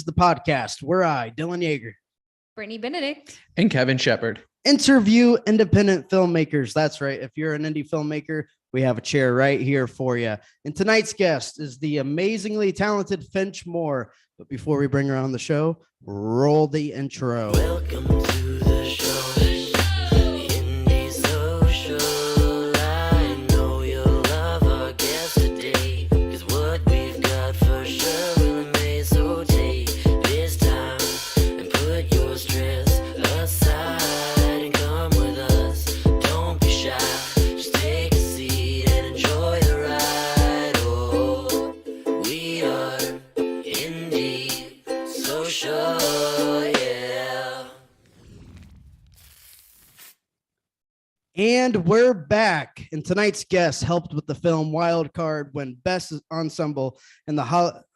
The podcast where I, Dylan Yeager, Brittany Benedict, and Kevin Shepard interview independent filmmakers. That's right. If you're an indie filmmaker, we have a chair right here for you. And tonight's guest is the amazingly talented Finch Moore. But before we bring her on the show, roll the intro. Welcome to the show. Indie Social. I know you'll love our guest today. 'Cause what we've got for sure will amaze. So take this time and put your stress aside and come with us. Don't be shy. Just take a seat and enjoy the ride. Oh, we are Indie Social. And we're back. And tonight's guest helped with the film Wild Card win Best Ensemble in the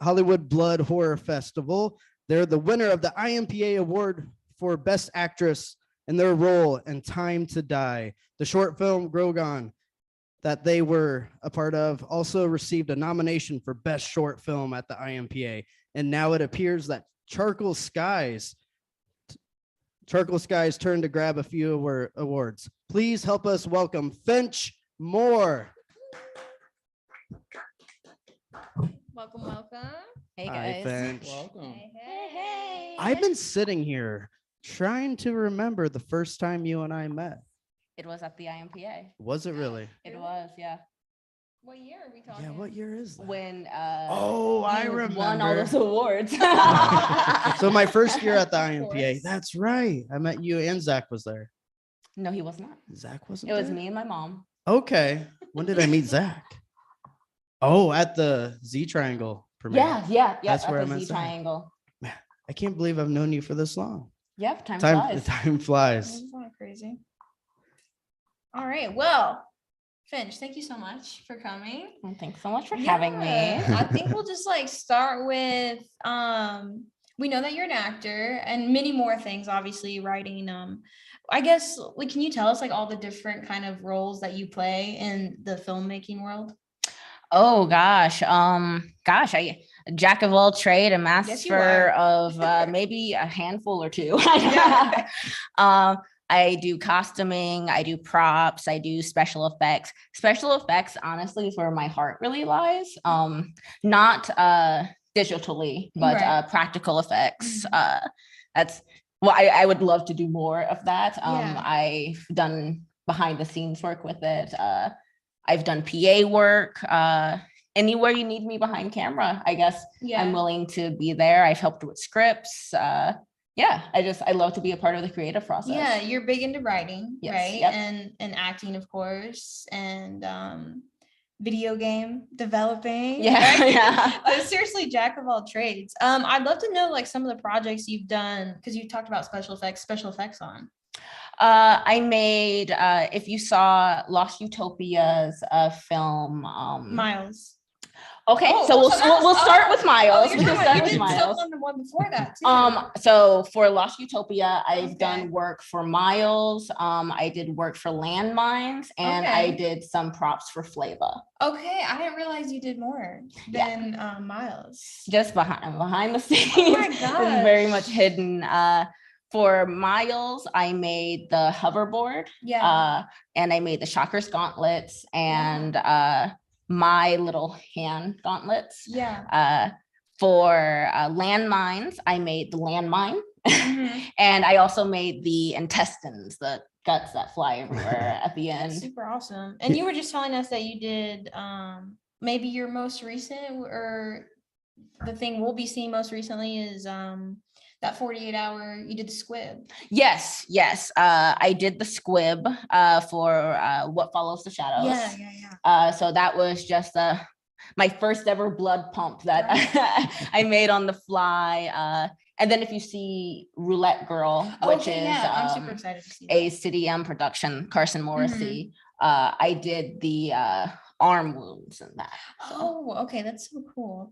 Hollywood Blood Horror Festival. They're the winner of the IMPA Award for Best Actress in their role in Time to Die. The short film Grogan that they were a part of also received a nomination for Best Short Film at the IMPA. And now it appears that Charcoal Skies turned to grab a few awards. Please help us welcome Finch Moore. welcome. Hey Hi, guys. Finch. Welcome. Hey. I've been sitting here trying to remember the first time you and I met. It was at the IMPA. Was it really? It was, yeah. What year are we talking? Yeah, what year is that? When Oh, I you remember. won all those awards. So my first year at the Of IMPA. course. That's right. I met you and Zach was there. No, he was not. Zach wasn't It was there? me and my mom. Okay. When did I meet Zach? Oh, at the Z Triangle premiere. Yeah. That's at where I the met Z Zach. Triangle. I can't believe I've known you for this long. Yep, time Time flies. flies. This is not crazy. All right. Well, Finch, thank you so much for coming. Well, thanks so much for having me. I think we'll just start with we know that you're an actor and many more things, obviously writing. I guess can you tell us all the different kind of roles that you play in the filmmaking world? Oh gosh. jack of all trade, a Yes, you master are. of maybe a handful or two. Yeah. I do costuming, I do props, I do special effects. Special effects, honestly, is where my heart really lies. Not digitally, but Right. practical effects. Mhm. That's well, I would love to do more of that. Yeah. I've done behind the scenes work with it. I've done PA work. Anywhere you need me behind camera, I guess Yeah. I'm willing to be there. I've helped with scripts. Yeah, I love to be a part of the creative process. Yeah, you're big into writing, Yes, right? yep. And acting, of course, and video game developing. Yeah, right? yeah. So seriously, jack of all trades. I'd love to know like some of the projects you've done because you talked about special effects on. I made if you saw Lost Utopia's film. Miles. Okay, Oh, so we'll Miles. start with Miles. You're We can talking start about, with you did stuff Miles. on the one before that too. So for Lost Utopia, I've Okay. done work for Miles. I did work for Landmines, and I Okay. did some props for Flava. Okay, I didn't realize you did more than Miles. Just behind the scenes. Oh my It's gosh. very much hidden. For Miles, I made the hoverboard. Yeah. And I made the Shockers gauntlets and my little hand gauntlets. Yeah. For landmines, I made the landmine. Mhm. And I also made the intestines, the guts that fly everywhere at the end. That's super awesome. And you were just telling us that you did maybe your most recent or the thing we'll be seeing most recently is that 48-hour you did the squib. Yes. I did the squib for What Follows the Shadows. Yeah. So that was just my first ever blood pump that I made on the fly. And then if you see Roulette Girl, which is I'm super excited to see that. a City M production, Carson Morrissey, I did the arm wounds in that. So. Oh, okay, that's so cool.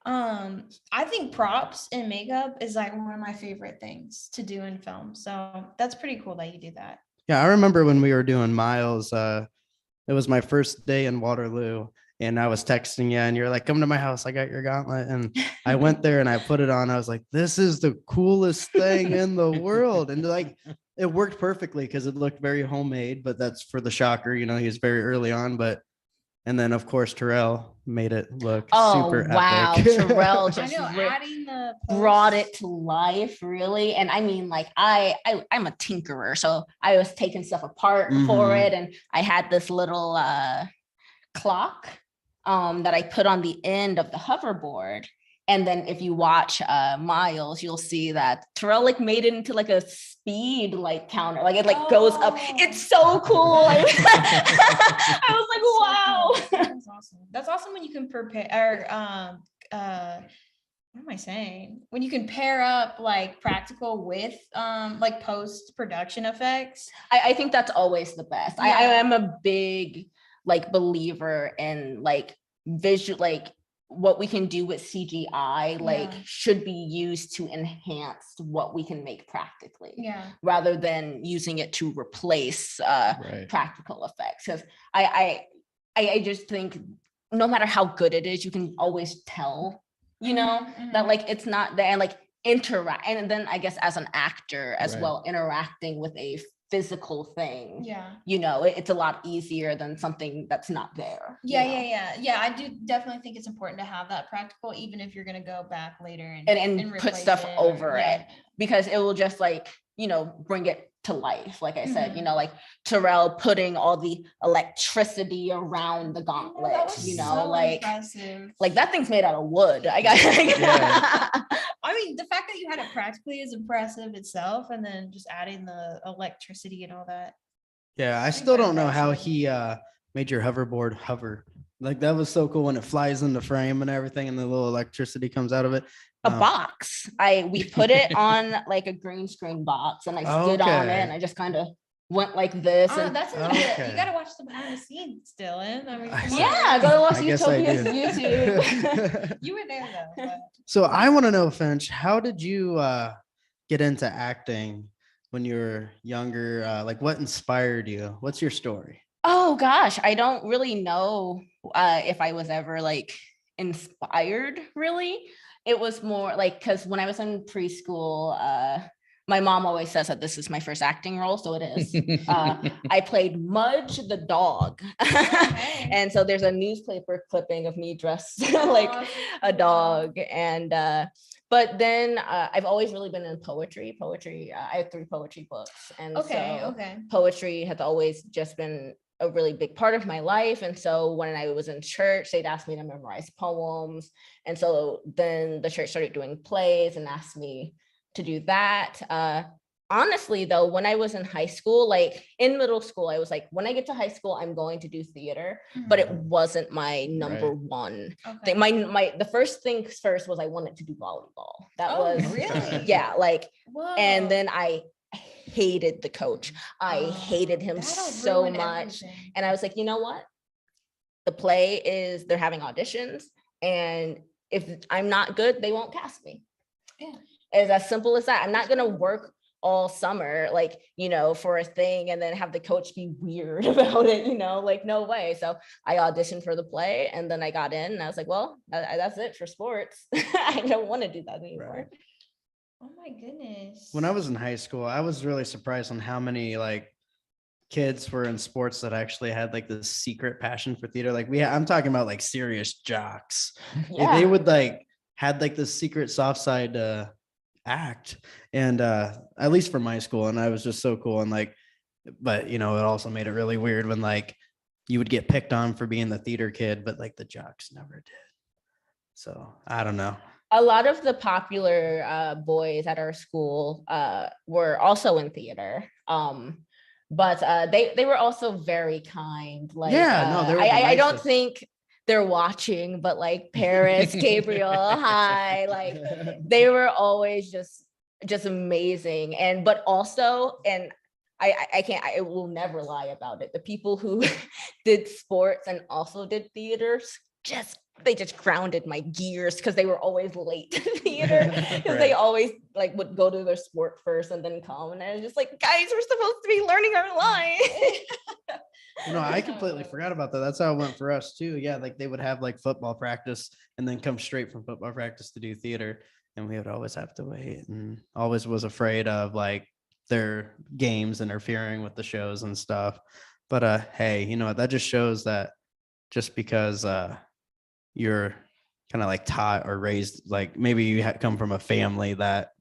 I think props and makeup is like one of my favorite things to do in film. So that's pretty cool that you do that. Yeah, I remember when we were doing Miles, it was my first day in Waterloo, and I was texting you and you're like, come to my house, I got your gauntlet. And I went there and I put it on. I was like, this is the coolest thing in the world. And like, it worked perfectly because it looked very homemade, but that's for the shocker, he was very early on, and then of course Terrell made it look super wow. epic. Terrell I just know, adding the brought posts. it to life, really. And I mean, like I'm a tinkerer, so I was taking stuff apart for it, and I had this little clock that I put on the end of the hoverboard. And then if you watch Miles, you'll see that Terrell like made it into like a speed like counter, like it like goes up. It's so cool. I was like, wow. That's awesome. That's awesome when you can prepare what am I saying? When you can pair up like practical with like post-production effects. I think that's always the best. Yeah. I am a big like believer in like visual, like what we can do with CGI like should be used to enhance what we can make practically, rather than using it to replace practical effects. Because I just think no matter how good it is, you can always tell, that like it's not there, and like interact. And then I guess as an actor as well, interacting with a physical thing, it's a lot easier than something that's not there. Yeah, I do definitely think it's important to have that practical, even if you're going to go back later and put stuff over it, because it will just like bring it to life. Like I said, like Terrell putting all the electricity around the gauntlet, so like impressive. Like that thing's made out of wood. I got I mean, the fact that you had it practically is impressive itself, and then just adding the electricity and all that. Yeah, I still don't know how he made your hoverboard hover. Like that was so cool when it flies in the frame and everything, and the little electricity comes out of it. A box. We put it on like a green screen box, and I stood on it, and I just kind of went like this. And that's you gotta watch the behind the scenes, Dylan. I mean, go to Lost I guess I Utopia's do. YouTube. You were there though. But... So I want to know, Finch, how did you get into acting when you were younger? Like what inspired you? What's your story? Oh gosh, I don't really know if I was ever like inspired really. It was more like, because when I was in preschool, my mom always says that this is my first acting role, so it is. I played Mudge the dog. Okay. And so there's a newspaper clipping of me dressed like a dog. And but then I've always really been in poetry. I have 3 poetry books. And Okay, so okay. poetry has always just been a really big part of my life. And so when I was in church, they'd ask me to memorize poems. And so then the church started doing plays and asked me to do that. Honestly, though, when I was in high school, like in middle school, I was like, when I get to high school, I'm going to do theater, but it wasn't my number one thing. The first thing first was I wanted to do volleyball. That was really? yeah, like, Whoa. and then I hated the coach. I hated him so much. Everything. And I was like, you know what? The play is, they're having auditions, and if I'm not good, they won't cast me. Yeah. It's as simple as that. I'm not gonna work all summer, like, you know, for a thing and then have the coach be weird about it, you know, like, no way. So I auditioned for the play, and then I got in, and I was like, well, that's it for sports. I don't want to do that anymore. Right. Oh my goodness. When I was in high school, I was really surprised on how many like kids were in sports that actually had like this secret passion for theater. Like I'm talking about like serious jocks. They would like had like this secret soft side act, and at least for my school, and I was just so cool. And like, but you know, it also made it really weird when like you would get picked on for being the theater kid, but like the jocks never did. So I don't know. A lot of the popular boys at our school were also in theater. But they were also very kind. Like, I don't think they're watching, but like Paris, Gabriel, hi, like they were always just amazing. And but also, and I will never lie about it, the people who did sports and also did theaters, they just grounded my gears, because they were always late to theater, because they always like would go to their sport first and then come, and I was just like, guys, we're supposed to be learning our line. I completely forgot about that. That's how it went for us too. Yeah, like they would have like football practice and then come straight from football practice to do theater, and we would always have to wait, and always was afraid of like their games interfering with the shows and stuff. But hey, you know what? That just shows that just because you're kind of like taught or raised, like maybe you come from a family that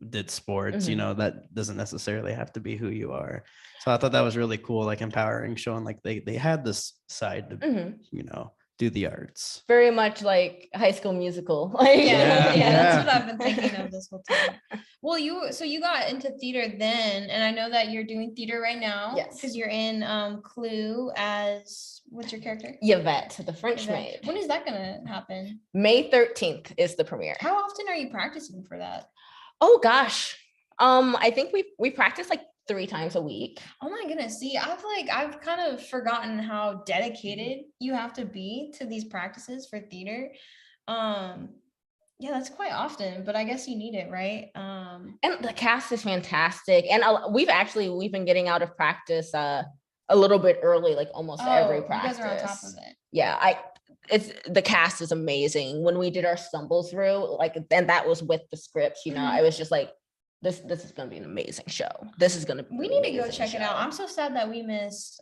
did sports, you know, that doesn't necessarily have to be who you are. So I thought that was really cool, like empowering, showing like they had this side to, you know, do the arts. Very much like High School Musical. Like, yeah, that's what I've been thinking of this whole time. Well, you got into theater then, and I know that you're doing theater right now. Yes. Because you're in Clue as, what's your character? Yvette, the French maid. When is that gonna happen? May 13th is the premiere. How often are you practicing for that? Oh gosh. I think we practice like 3 times a week. Oh my goodness. See, I've kind of forgotten how dedicated you have to be to these practices for theater. Yeah, that's quite often, but I guess you need it, right? And the cast is fantastic. And we've been getting out of practice a little bit early, like almost every practice. You guys are on top of it. Yeah, the cast is amazing. When we did our stumble through, like, then that was with the scripts, you know, I was just like, this is going to be an amazing show. We need to go check it out. I'm so sad that we missed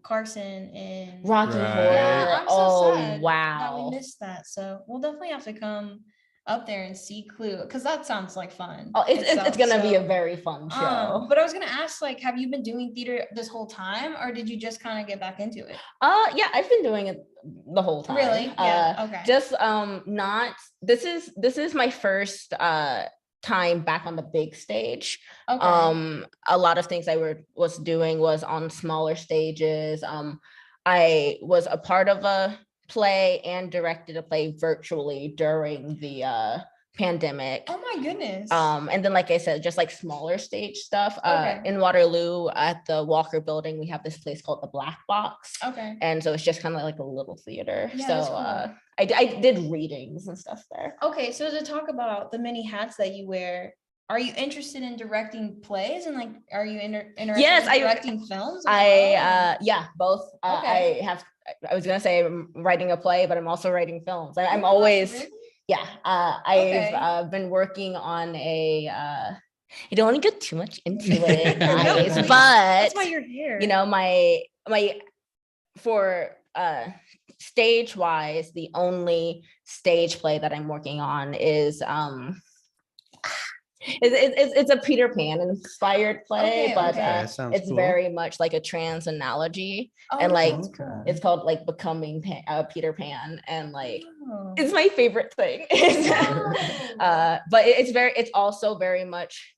Carson in Rocky Horror. Yeah, I'm so sad wow, that we missed that. So we'll definitely have to come up there and see Clue, because that sounds like fun. Oh, it's going to be a very fun show. But I was going to ask, like, have you been doing theater this whole time, or did you just kind of get back into it? Yeah, I've been doing it the whole time. Really? Yeah. Okay. Just this is my first time back on the big stage. Okay. A lot of things I was doing was on smaller stages. I was a part of a play and directed a play virtually during the pandemic. Oh my goodness. And then, like I said, just like smaller stage stuff. In Waterloo at the Walker Building, we have this place called the Black Box. Okay. And so it's just kind of like a little theater. Yeah, so cool. I did readings and stuff there. Okay, so to talk about the many hats that you wear, are you interested in directing plays and like are you interested Yes, in directing films? Yeah, both. Okay. I was gonna say I'm writing a play, but I'm also writing films. I'm Oh, always, really? yeah. Okay. I've been working on a. I don't want to get too much into it, No, guys, please. but That's why you're here. you know, my for stage wise, the only stage play that I'm working on is it's a Peter Pan inspired play, Okay, but okay. Sounds it's cool. very much like a trans analogy, Oh, and like that's cool. it's called like Becoming Peter Pan, and like Oh. it's my favorite thing. But it's also very much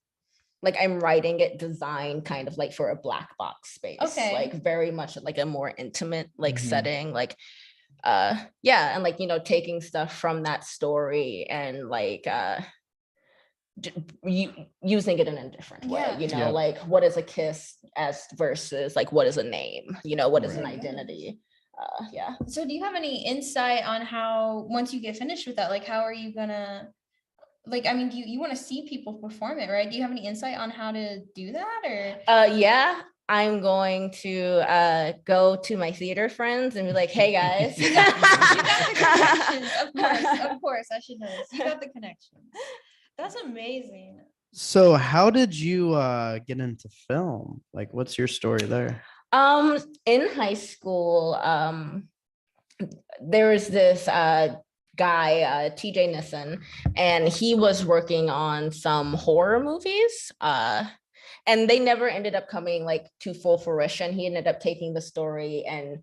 like I'm writing it designed kind of like for a black box space, Okay. like very much like a more intimate like Mhm. setting, like yeah, and like, you know, taking stuff from that story and like using it in a different way, Yeah. you know, Yeah. like what is a kiss as versus like what is a name, you know, what is an Right. identity. Yeah. So do you have any insight on how, once you get finished with that, like how are you gonna, like, I mean, do you want to see people perform it, right? Do you have any insight on how to do that, or? Yeah, I'm going to go to my theater friends and be like, hey guys. You got the connections, of course, I should know this. You got the connections. That's amazing. So how did you get into film? Like, what's your story there? In high school, there was this guy, TJ Nissen, and he was working on some horror movies. And they never ended up coming like to full fruition. He ended up taking the story and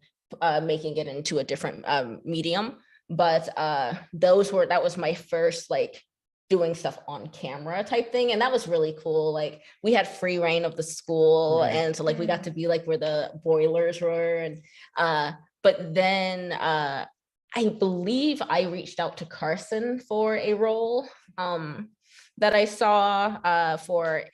making it into a different medium. But that was my first like doing stuff on camera type thing, and that was really cool. Like we had free reign of the school, Right. and so like we got to be like where the boilers were, and but then I believe I reached out to Carson for a role that I saw for,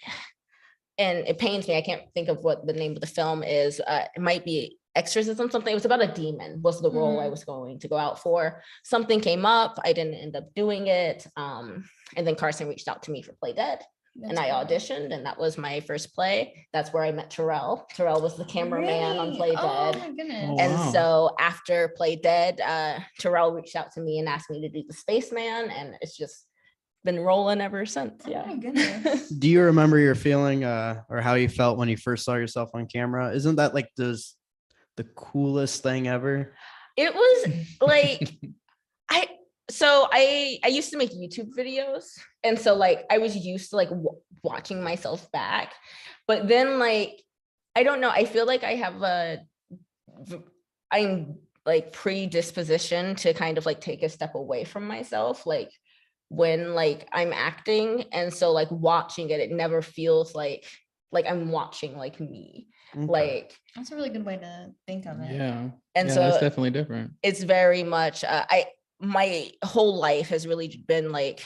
and it pains me, I can't think of what the name of the film is. It might be Exorcism something. It was about a demon was the role I was going to go out for. Something came up, I didn't end up doing it. And then Carson reached out to me for Play Dead. And I auditioned, and that was my first play. That's where I met Terrell. Terrell was the cameraman on Play Oh Dead. my goodness. Oh, And wow. so after Play Dead, Terrell reached out to me and asked me to do the Spaceman, and it's just been rolling ever since. Oh Yeah. my goodness. Do you remember your feeling or how you felt when you first saw yourself on camera? Isn't that like the coolest thing ever? It was like I used to make YouTube videos, and so like I was used to like watching myself back, but then like I don't know, I feel like I'm like predisposition to kind of like take a step away from myself like when like I'm acting, and so like watching it never feels like I'm watching like me. Okay. Like That's a really good way to think of it. Yeah. and Yeah, so that's definitely different. it's very much my whole life has really been like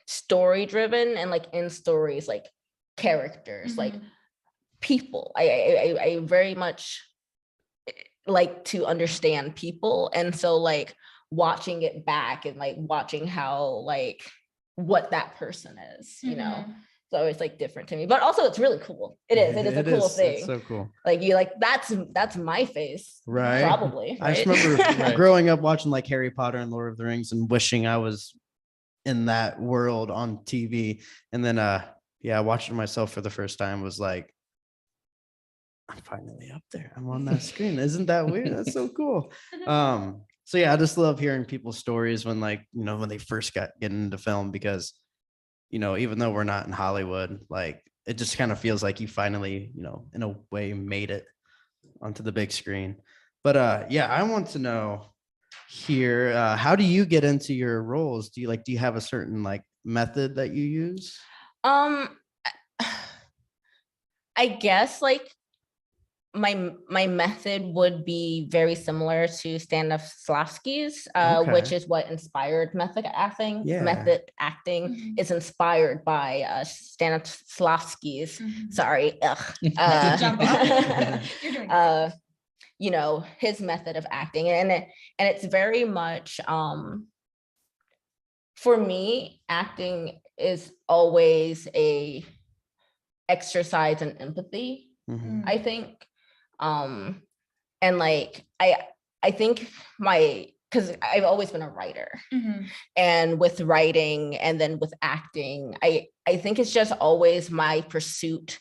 story driven, and like in stories like characters like Mhm. people. I very much like to understand people, and so like watching it back and like watching how like what that person is, you know. Mhm. So it's like different to me, but also it's really cool. It is a cool thing. It's so cool. Like you like that's my face, Right. probably. I just right? remember Right. growing up watching like Harry Potter and Lord of the Rings and wishing I was in that world on TV. And then watching myself for the first time was like, I'm finally up there. I'm on that screen. Isn't that weird? That's so cool. So yeah, I just love hearing people's stories when like, you know, when they first get into film, because, you know, even though we're not in Hollywood, like it just kind of feels like you finally, you know, in a way made it onto the big screen. But yeah, I want to know here, how do you get into your roles? Do you have a certain like method that you use? I guess like my method would be very similar to Stanislavski's, which Okay. is what inspired method acting. Yeah. Method acting Mhm. is inspired by Stanislavski's. Mhm. Sorry, Jump off. You're doing great. you know, his method of acting, and it's very much for me, acting is always a exercise in empathy, I think. And like I think because I've always been a writer, and with writing and then with acting, I think it's just always my pursuit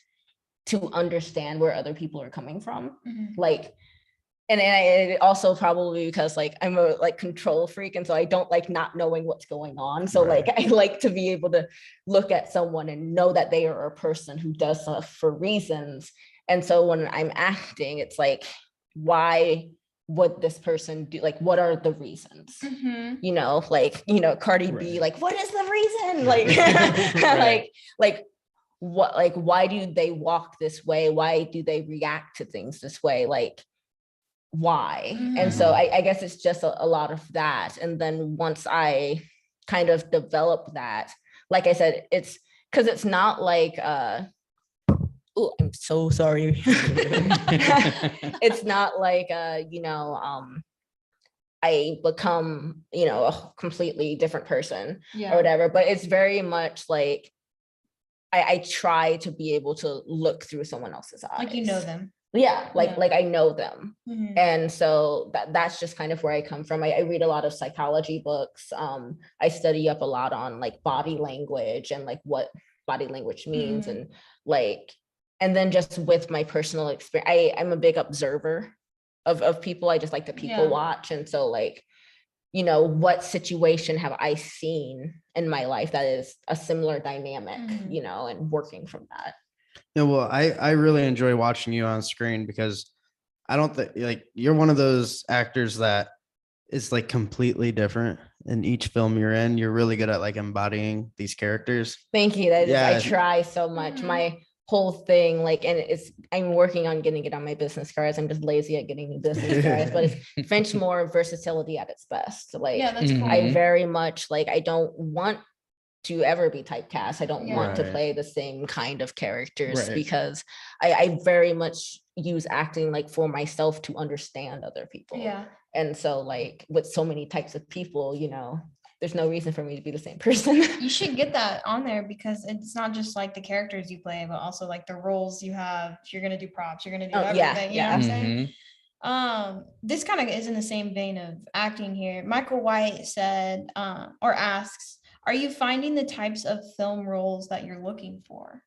to understand where other people are coming from. Like, and it also probably because like I'm a like control freak, and so I don't like not knowing what's going on. So like I like to be able to look at someone and know that they are a person who does stuff for reasons. And so when I'm acting, it's like, why would this person do, like, what are the reasons? You know, like, you know, Cardi B, like, what is the reason? Like, like what, like, why do they walk this way? Why do they react to things this way? Like, why? And so I guess it's just a lot of that. And then once I kind of develop that, like I said, it's because it's not like oh, I'm so sorry. It's not like you know, I become, you know, a completely different person or whatever, but it's very much like I try to be able to look through someone else's eyes. Like you know them. Yeah, like I know them. And so that's just kind of where I come from. I read a lot of psychology books. I study up a lot on like body language and like what body language means, and like, and then just with my personal experience, I'm a big observer of people. I just like to people watch. And so like, you know, what situation have I seen in my life that is a similar dynamic, you know, and working from that. Yeah, well, I really enjoy watching you on screen because I don't think like you're one of those actors that is like completely different in each film you're in. You're really good at like embodying these characters. Thank you. I try so much. My whole thing, like, and I'm working on getting it on my business cards. I'm just lazy at getting new business cards, but it's Finch more versatility at its best. Like, that's cool. I very much like, I don't want to ever be typecast. I don't want to play the same kind of characters because I very much use acting like for myself to understand other people. And so like with so many types of people, you know, there's no reason for me to be the same person. You should get that on there because it's not just like the characters you play, but also like the roles you have. You're going to do props, you're going to do everything. You know what I'm saying? This kind of is in the same vein of acting here. Michael White said, or asks, are you finding the types of film roles that you're looking for?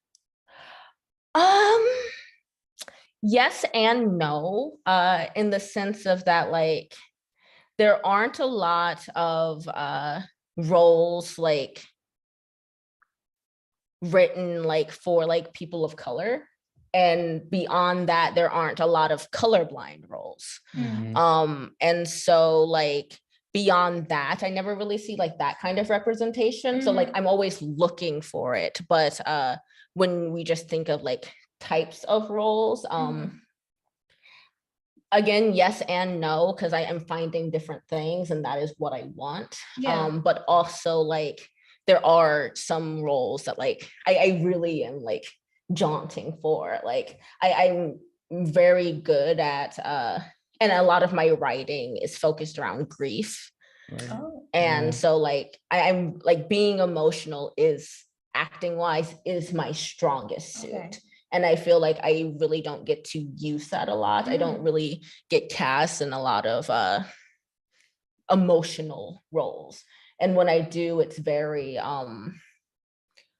Yes and no, in the sense of that, like, there aren't a lot of roles like written like for like people of color. And beyond that, there aren't a lot of colorblind roles. And so like, beyond that, I never really see like that kind of representation. So like, I'm always looking for it. But when we just think of like types of roles, again, yes and no, because I am finding different things and that is what I want. But also like, there are some roles that like, I really am like jaunting for. Like I'm very good at, and a lot of my writing is focused around grief. And so like, I'm like being emotional is acting wise is my strongest suit. And I feel like I really don't get to use that a lot. I don't really get cast in a lot of emotional roles. And when I do, it's very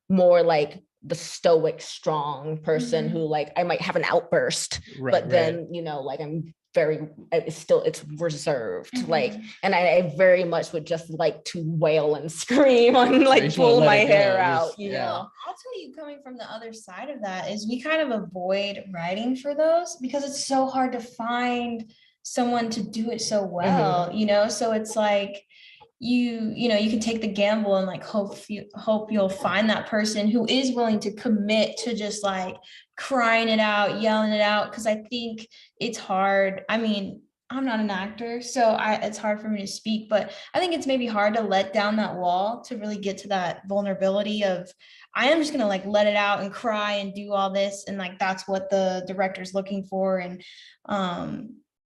more like the stoic, strong person who like, I might have an outburst, but then, you know, like I'm very, it's reserved. Like, and I very much would just like to wail and scream and like pull my hair out, you know? I'll tell you, coming from the other side of that is we kind of avoid writing for those because it's so hard to find someone to do it so well, you know? So it's like, you know, you can take the gamble and like hope you'll find that person who is willing to commit to just like crying it out, yelling it out. Cause I think it's hard. I mean, I'm not an actor, so it's hard for me to speak, but I think it's maybe hard to let down that wall to really get to that vulnerability of, I am just going to like let it out and cry and do all this. And like, that's what the director's looking for. And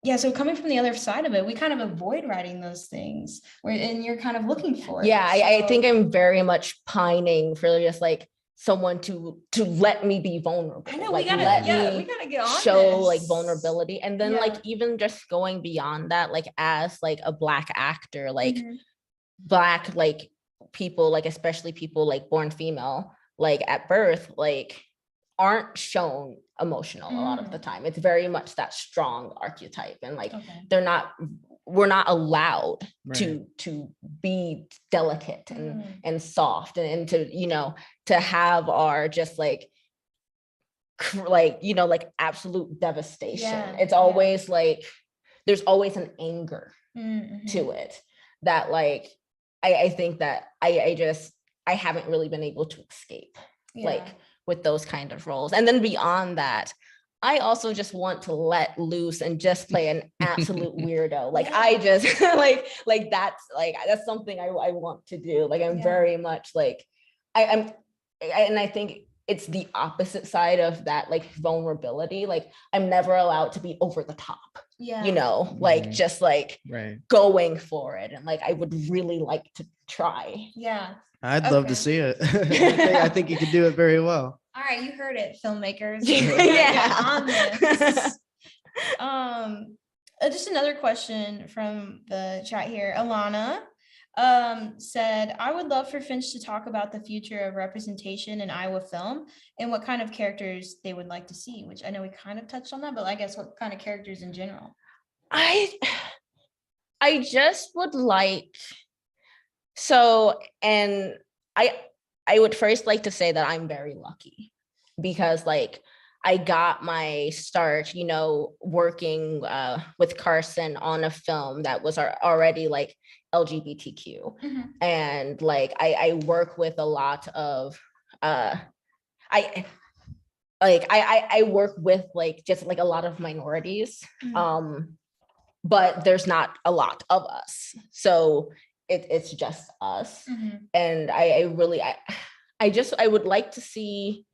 Yeah, so coming from the other side of it, we kind of avoid writing those things, and you're kind of looking for it. Yeah, I think So- I'm very much pining for just like someone to let me be vulnerable. I know, like, we gotta, let yeah, me we gotta get on show like this. vulnerability, and then like Yeah. even just going beyond that, like as like a Black actor, like Mhm. Black like people, like especially people like born female, like at birth, like aren't shown emotional a lot of the time. It's very much that strong archetype, and like Okay. we're not allowed Right. to be delicate and Mm. and soft, and to, you know, to have our just like like absolute devastation. Yeah, It's yeah. always like there's always an anger Mhm. to it that like I think that I haven't really been able to escape like Yeah. with those kind of roles. And then beyond that, I also just want to let loose and just play an absolute weirdo. Like I just that's something I want to do. Like I'm Yeah. very much like and I think it's the opposite side of that, like vulnerability. Like I'm never allowed to be over the top, Yeah. you know, like Mhm. just like Right. going for it. And like I would really like to try. Yeah. I'd love to Okay. see it. I think you could do it very well. All right, you heard it, filmmakers. Yeah. On this. Just another question from the chat here. Alana said, I would love for Finch to talk about the future of representation in Iowa film and what kind of characters they would like to see, which I know we kind of touched on that, but I guess what kind of characters in general? I just would like, so, and I would first like to say that I'm very lucky because like I got my start, you know, working with Carson on a film that was already like LGBTQ. Mhm. And like I work with a lot of I work with like just like a lot of minorities. Mhm. But there's not a lot of us. So it's just us. Mhm. And I would like to see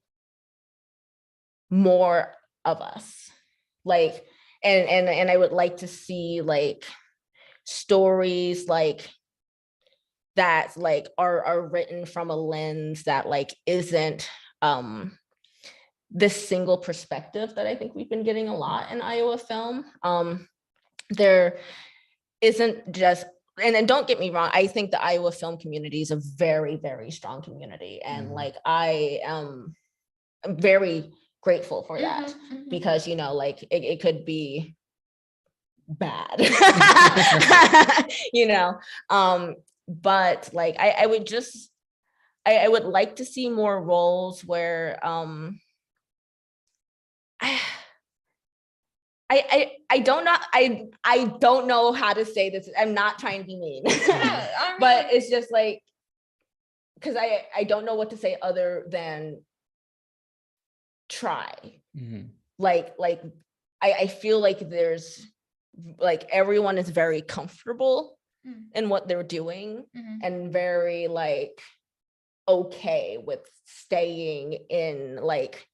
more of us. Like, and I would like to see like stories like that like are written from a lens that like isn't this single perspective that I think we've been getting a lot in Iowa film. There isn't just, and then don't get me wrong, I think the Iowa film community is a very, very strong community. And like I am very grateful for that Mhm. because, you know, like it could be bad, you know. But like I would just I would like to see more roles where I don't know, I don't know how to say this. I'm not trying to be mean. Yeah, I mean, But it's just like, because I don't know what to say other than try. Like I feel like there's like everyone is very comfortable Mm. in what they're doing Mhm. and very like okay with staying in like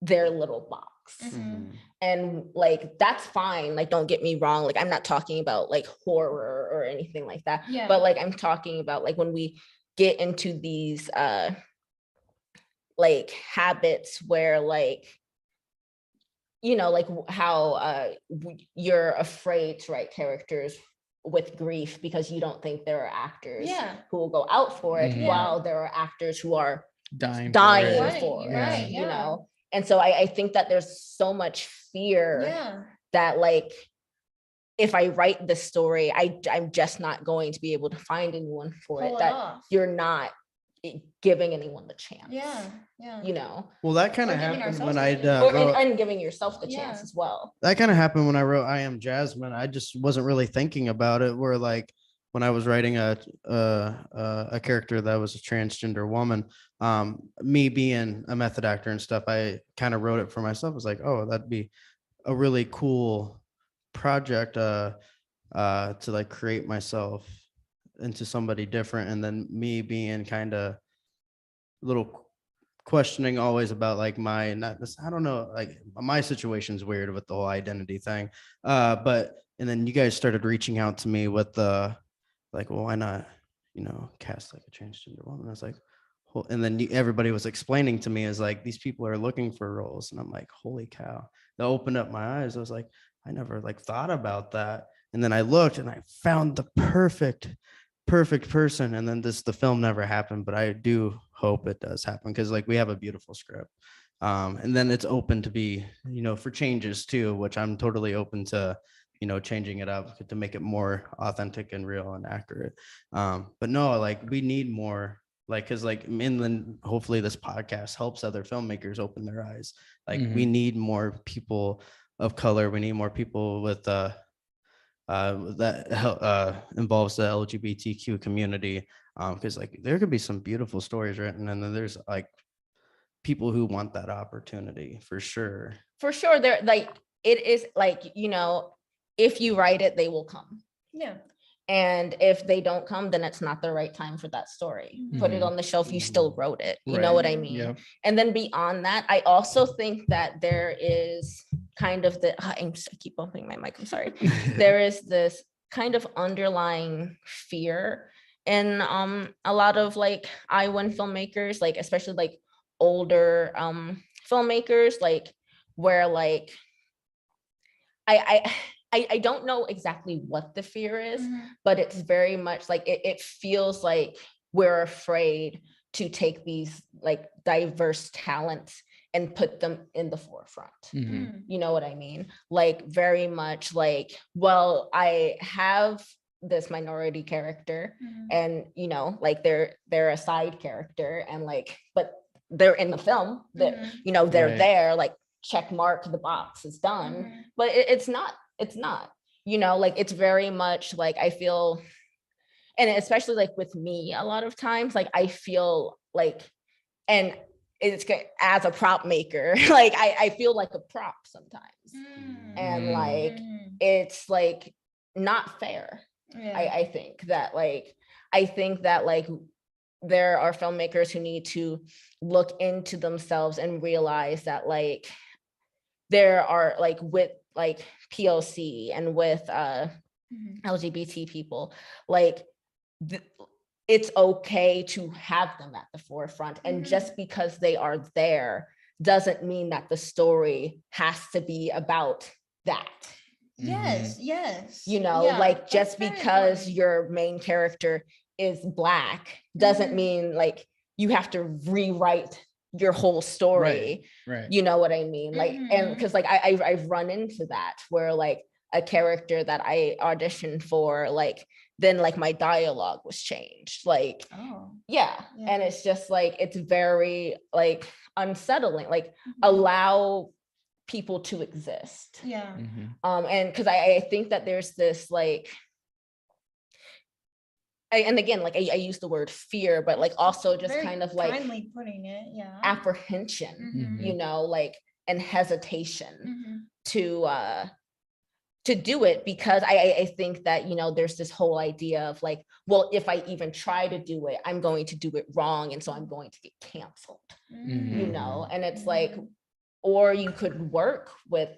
their little box. Mhm. And like that's fine, like don't get me wrong, like I'm not talking about like horror or anything like that. Yeah. But like I'm talking about like when we get into these like habits where like, you know, like how you're afraid to write characters with grief because you don't think there are actors Yeah. who will go out for it, Mhm. while there are actors who are Dying. dying Right, for you're it, right, you yeah. know. And so I think that there's so much fear Yeah. that like if I write this story, I'm just not going to be able to find anyone for Pull it, it that off. you're not giving anyone the chance. Yeah. Yeah. You know, Well, that kind Or of giving happened ourselves when a I chance. wrote. and giving yourself the chance Yeah. as well. That kind of happened when I wrote I Am Jasmine. I just wasn't really thinking about it. Where like when I was writing a character that was a transgender woman, me being a method actor and stuff, I kind of wrote it for myself. I was like, oh, that'd be a really cool project to like create myself into somebody different, and then me being kind of little questioning always about like my not this, I don't know, like my situation's weird with the whole identity thing. But and then you guys started reaching out to me with the like, well, why not, cast like a transgender woman? I was like, and then everybody was explaining to me is like these people are looking for roles, and I'm like, holy cow! That opened up my eyes. I was like, I never like thought about that. And then I looked and I found the perfect person. And then the film never happened, but I do hope it does happen because like we have a beautiful script. And then it's open to be, for changes too, which I'm totally open to, changing it up to make it more authentic and real and accurate. But no, like we need more, like, cause like Inland, hopefully this podcast helps other filmmakers open their eyes. Like we need more people of color. We need more people with that involves the LGBTQ community, because like there could be some beautiful stories written, and then there's like people who want that opportunity for sure. For sure, they're like, it is like, if you write it, they will come. Yeah. And if they don't come, then it's not the right time for that story. Put it on the shelf, you still wrote it. You know what I mean? Yeah. And then beyond that, I also think that there is kind of I keep opening my mic, I'm sorry. There is this kind of underlying fear in a lot of like I-1 filmmakers, like especially like older filmmakers, like where like I don't know exactly what the fear is, but it's very much like it feels like we're afraid to take these like diverse talents and put them in the forefront. You know what I mean? Like very much like, well, I have this minority character and like they're a side character and like, but they're in the film that, they're Right. there, like check mark, the box is done, but it's not, like it's very much like I feel, and especially like with me, a lot of times, like I feel like, and it's as a prop maker, like I feel like a prop sometimes. And like, it's like not fair. I think that like there are filmmakers who need to look into themselves and realize that like there are like with like POC and with LGBT people, like it's okay to have them at the forefront. And just because they are there doesn't mean that the story has to be about that. Yes. Like just because your main character is Black doesn't mean like you have to rewrite your whole story. Right. You know what I mean? Like, and because like I've run into that where like a character that I auditioned for, like then like my dialogue was changed. Like, and it's just like it's very like unsettling. Like allow people to exist. And because I think that there's this like, and again, like I use the word fear, but like also just Very kind of like kindly putting it, apprehension, like and hesitation to do it, because I think that there's this whole idea of like, well, if I even try to do it, I'm going to do it wrong, and so I'm going to get canceled. And it's like, or you could work with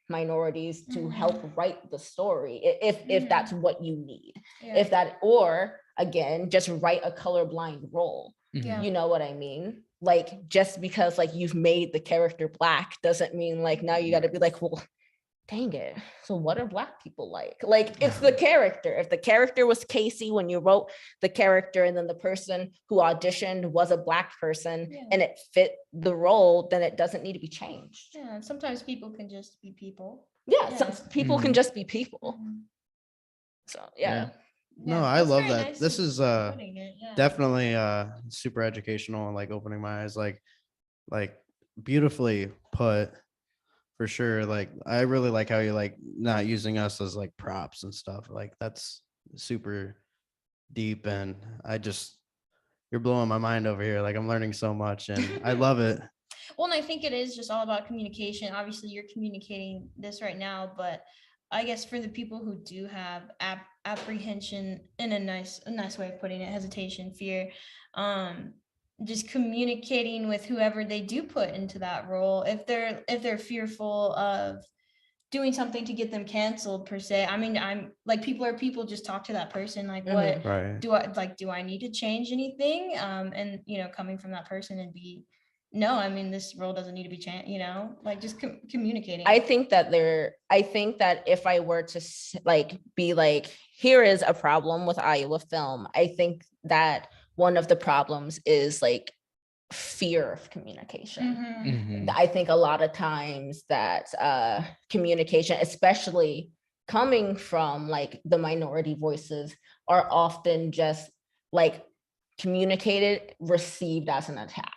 minorities to help write the story if that's what you need. If that, or again, just write a colorblind role. You know what I mean? Like just because like you've made the character Black doesn't mean like now you got to be like, well, dang it, so what are Black people like? Like it's the character. If the character was Casey when you wrote the character, and then the person who auditioned was a Black person and it fit the role, then it doesn't need to be changed. Sometimes people can just be people. Some people can just be people. So No, I love that. This is definitely super educational and like opening my eyes, like beautifully put. For sure. Like, I really like how you like not using us as like props and stuff. Like, that's super deep. And you're blowing my mind over here. Like, I'm learning so much and I love it. Well, and I think it is just all about communication. Obviously, you're communicating this right now, but I guess for the people who do have apprehension, in a nice way of putting it, hesitation, fear, just communicating with whoever they do put into that role, if they're fearful of doing something to get them canceled per se. I mean, I'm like, people are people, just talk to that person. Like, what Right. do I need to change anything? And coming from that person and be, no, I mean, this role doesn't need to be changed, like just communicating. I think that if I were to be like, here is a problem with Iowa film, I think that one of the problems is like fear of communication. Mhm. I think a lot of times that communication, especially coming from like the minority voices, are often just like communicated, received as an attack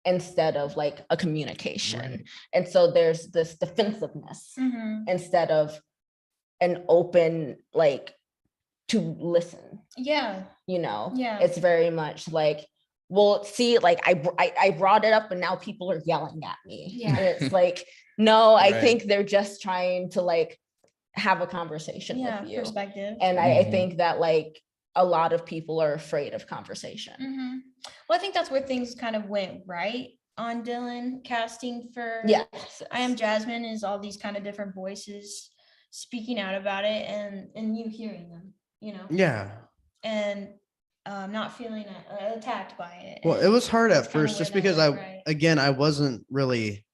instead of like a communication. Right. And so there's this defensiveness Mhm. instead of an open, like, to listen. Yeah. Yeah. It's very much like, well, see, like I brought it up and now people are yelling at me. Yeah. And it's like, no, I Right. think they're just trying to like have a conversation with you. Perspective. And I think that like a lot of people are afraid of conversation. Mhm. Well, I think that's where things kind of went right on Dylan casting for Yes. I Am Jasmine, is all these kind of different voices speaking out about it, and you hearing them, Yeah. and not feeling attacked by it. Well, it And was hard that's at kinda first just where that because went right. I wasn't really,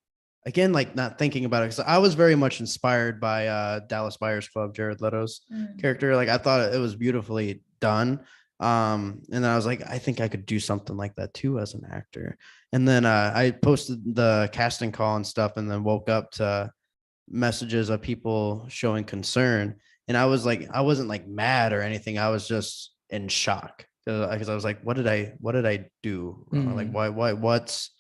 like not thinking about it, because I was very much inspired by Dallas Buyers Club, Jared Leto's Mm. character. Like I thought it was beautifully done. And then I was like, I think I could do something like that too as an actor. And then I posted the casting call and stuff, and then woke up to messages of people showing concern. And I was like, I wasn't like mad or anything. I was just in shock because I was like, what did I do wrong? Like, what's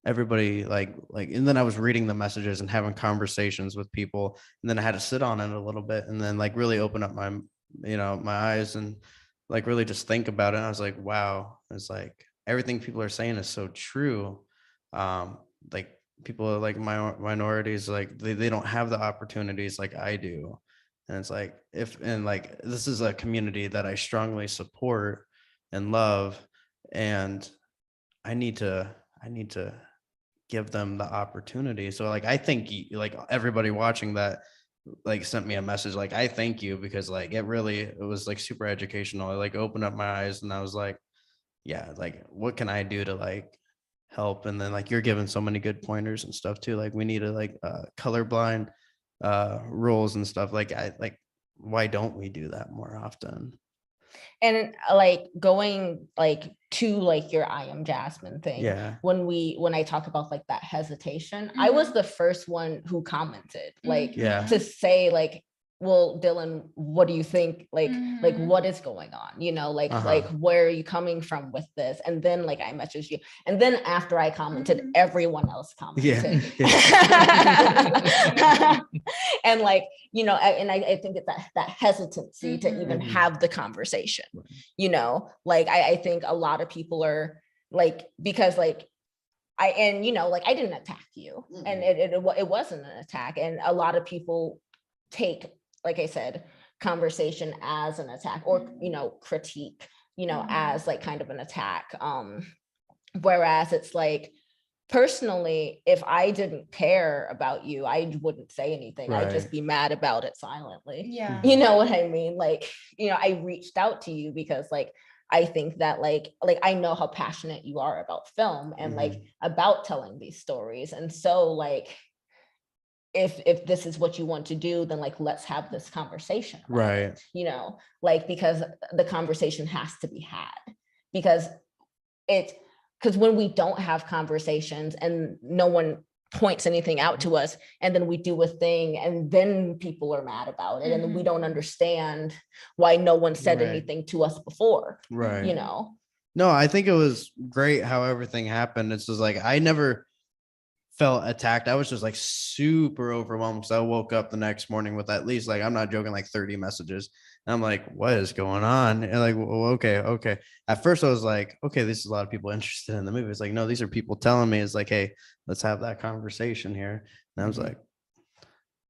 everybody like? And then I was reading the messages and having conversations with people, and then I had to sit on it a little bit and then like really open up my eyes and like really just think about it. And I was like, wow, it's like everything people are saying is so true. Like people are like minorities, like they don't have the opportunities like I do. And it's like, like this is a community that I strongly support and love, and I need to give them the opportunity. So like I think like everybody watching that like sent me a message, like I thank you, because like it was like super educational. It like opened up my eyes, and I was like, yeah, like what can I do to like help? And then like you're giving so many good pointers and stuff too. Like we need to like colorblind rules and stuff. Like why don't we do that more often? And like going like to like your I Am Jasmine thing. Yeah. When I talk about like that hesitation, I was the first one who commented like Yeah. to say like, well, Dylan, what do you think? Like what is going on? Like where are you coming from with this? And then like I messaged you. And then after I commented, everyone else commented. Yeah. And like, and I think it's that hesitancy to even have the conversation, like I think a lot of people are like, because like I didn't attack you, and it wasn't an attack. And a lot of people take, like I said, conversation as an attack, or critique as like kind of an attack, whereas it's like, personally, if I didn't care about you, I wouldn't say anything. I'd just be mad about it silently. Yeah. You know what I mean? Like, I reached out to you because like I think that like I know how passionate you are about film and like about telling these stories. And so like if this is what you want to do, then like let's have this conversation. Right. Like, because the conversation has to be had, because when we don't have conversations and no one points anything out to us, and then we do a thing and then people are mad about it, and then we don't understand why no one said anything to us before. Right. No, I think it was great how everything happened. It's just like I never felt attacked. I was just like super overwhelmed, because I woke up the next morning with at least, like, I'm not joking, like 30 messages. And I'm like, what is going on? And like, well, okay. At first I was like, okay, this is a lot of people interested in the movie. It's like, no, these are people telling me, it's like, hey, let's have that conversation here. And I was like,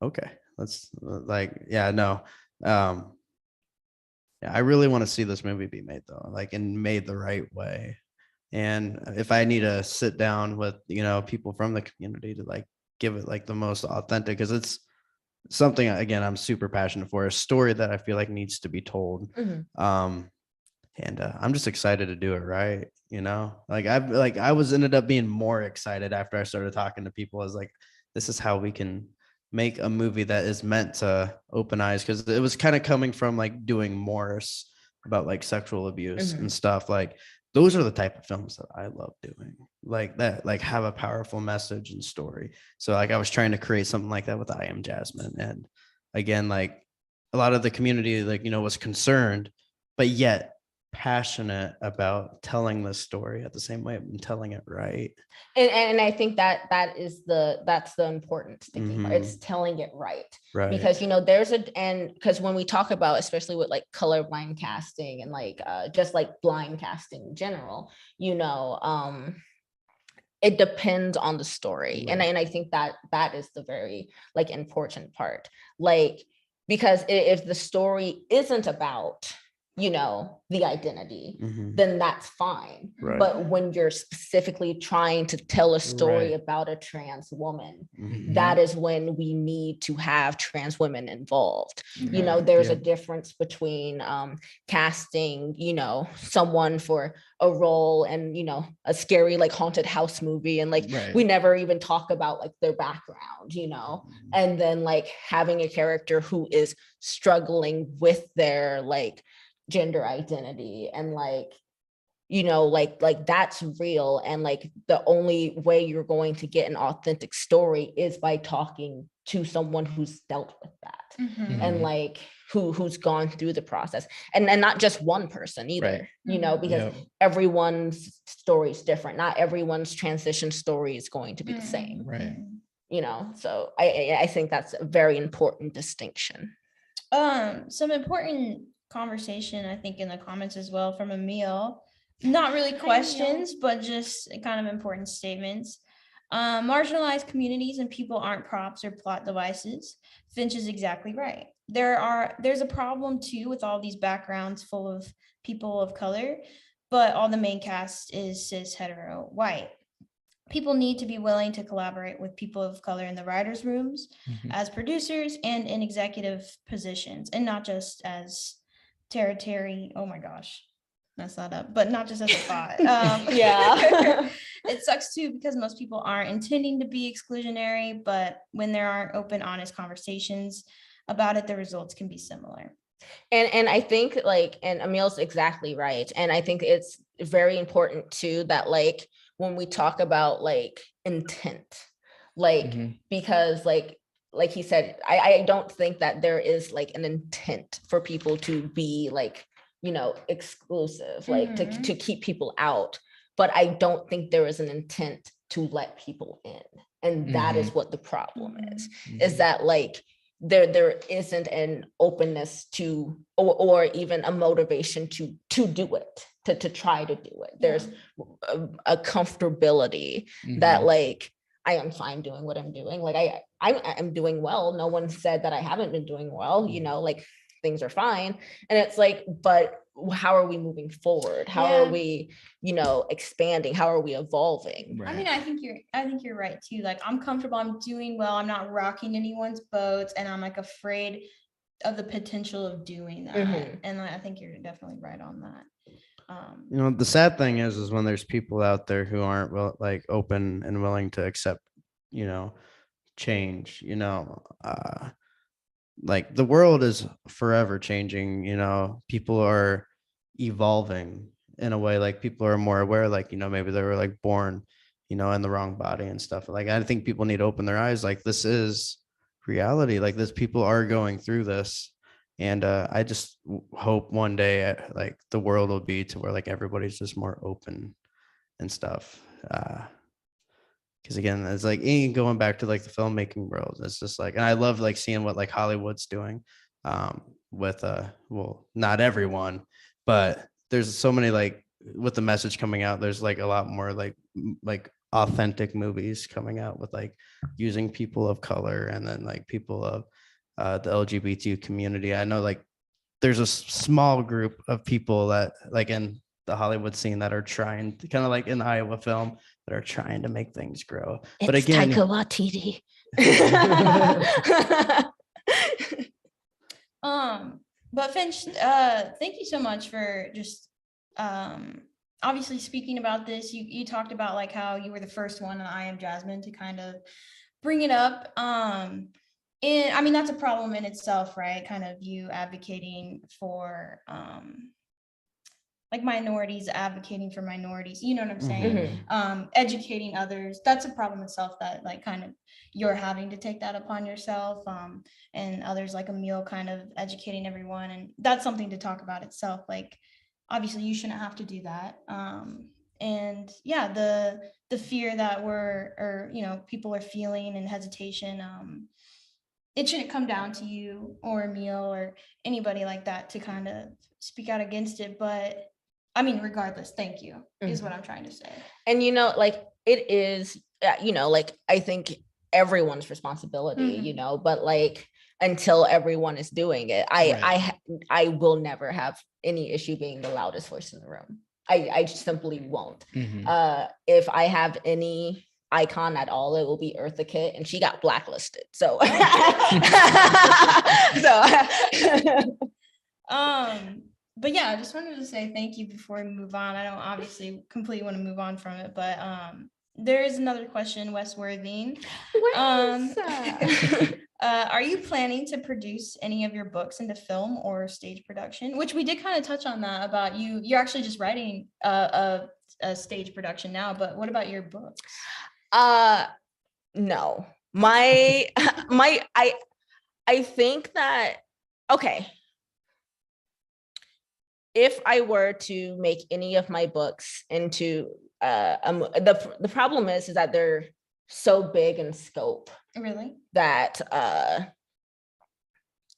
okay, let's like, yeah, no. Yeah, I really want to see this movie be made though, like, and made the right way. And if I need to sit down with, people from the community to like give it like the most authentic, because it's something, again, I'm super passionate for, a story that I feel like needs to be told. And I'm just excited to do it right. Like I was ended up being more excited after I started talking to people. I was like, this is how we can make a movie that is meant to open eyes, because it was kind of coming from like doing Morris about like sexual abuse and stuff. Like those are the type of films that I love doing, like that, like have a powerful message and story. So like I was trying to create something like that with I Am Jasmine. And again, like a lot of the community, like, was concerned, but yet passionate about telling the story at the same way and telling it right. And I think that's the important sticking part. It's telling it right. Because because when we talk about, especially with like colorblind casting and like just like blind casting in general, it depends on the story. And I think that is the very like important part, like, because if the story isn't about the identity, then that's fine. But when you're specifically trying to tell a story about a trans woman, that is when we need to have trans women involved. There's a difference between casting, someone for a role and, a scary like haunted house movie, and like we never even talk about like their background, and then like having a character who is struggling with their like gender identity, and like like that's real. And like the only way you're going to get an authentic story is by talking to someone who's dealt with that, and like who's gone through the process, and not just one person either, because everyone's story is different. Not everyone's transition story is going to be the same, so I think that's a very important distinction. Some important conversation, I think, in the comments as well from Emil. Not really questions, but just kind of important statements. Marginalized communities and people aren't props or plot devices. Finch is exactly right. There's a problem too with all these backgrounds full of people of color, but all the main cast is cis hetero white. People need to be willing to collaborate with people of color in the writers' rooms, as producers, and in executive positions, and not just as Terry. Oh my gosh, mess that up. But not just as a bot. It sucks too, because most people aren't intending to be exclusionary, but when there aren't open, honest conversations about it, the results can be similar. And I think like, and Emil's exactly right. And I think it's very important too that like when we talk about like intent, like because like he said, I don't think that there is like an intent for people to be like, exclusive, like to keep people out. But I don't think there is an intent to let people in. And that is what the problem is that like there isn't an openness to or even a motivation to do it, to try to do it. There's a comfortability that like I am fine doing what I'm doing. Like I'm doing well. No one said that I haven't been doing well, like things are fine. And it's like, but how are we moving forward? How are we, expanding? How are we evolving? I mean, I think you're right too. Like I'm comfortable, I'm doing well, I'm not rocking anyone's boats, and I'm like afraid of the potential of doing that. And I think you're definitely right on that. The sad thing is when there's people out there who aren't like open and willing to accept, change, like the world is forever changing, people are evolving in a way, like people are more aware, like, maybe they were like born, in the wrong body and stuff. Like, I think people need to open their eyes. Like, this is reality. Like this, people are going through this. And I just hope one day, like the world will be to where like everybody's just more open and stuff. Because again, it's like going back to like the filmmaking world. It's just like, and I love like seeing what like Hollywood's doing with well, not everyone, but there's so many like with the message coming out. There's like a lot more like authentic movies coming out with like using people of color and then like people of the LGBT community. I know like there's a small group of people that like, and the Hollywood scene that are trying to kind of like in Iowa film that are trying to make things grow. But It's again, Taika Waititi. But Finch, thank you so much for just obviously speaking about this. You talked about like how you were the first one in I Am Jasmine to kind of bring it up. And I mean that's a problem in itself, right? Kind of you advocating for like minorities, advocating for minorities, you know what I'm saying? Educating others, that's a problem itself that like kind of you're having to take that upon yourself, and others like Emil kind of educating everyone, and that's something to talk about itself. Like obviously you shouldn't have to do that. And yeah, the fear that people are feeling and hesitation, it shouldn't come down to you or Emil or anybody like that to kind of speak out against it. But I mean, regardless, thank you is what I'm trying to say. And like it is, like I think everyone's responsibility, but like until everyone is doing it, I will never have any issue being the loudest voice in the room. I just simply won't. If I have any icon at all, it will be Eartha Kitt, and she got blacklisted. So, but yeah, I just wanted to say thank you before we move on. I don't obviously completely want to move on from it, but there is another question, Wes Worthing. Are you planning to produce any of your books into film or stage production? Which we did kind of touch on that about you. You're actually just writing a stage production now, but what about your books? No, I think that, okay. If I were to make any of my books into the problem is that they're so big in scope. Really? That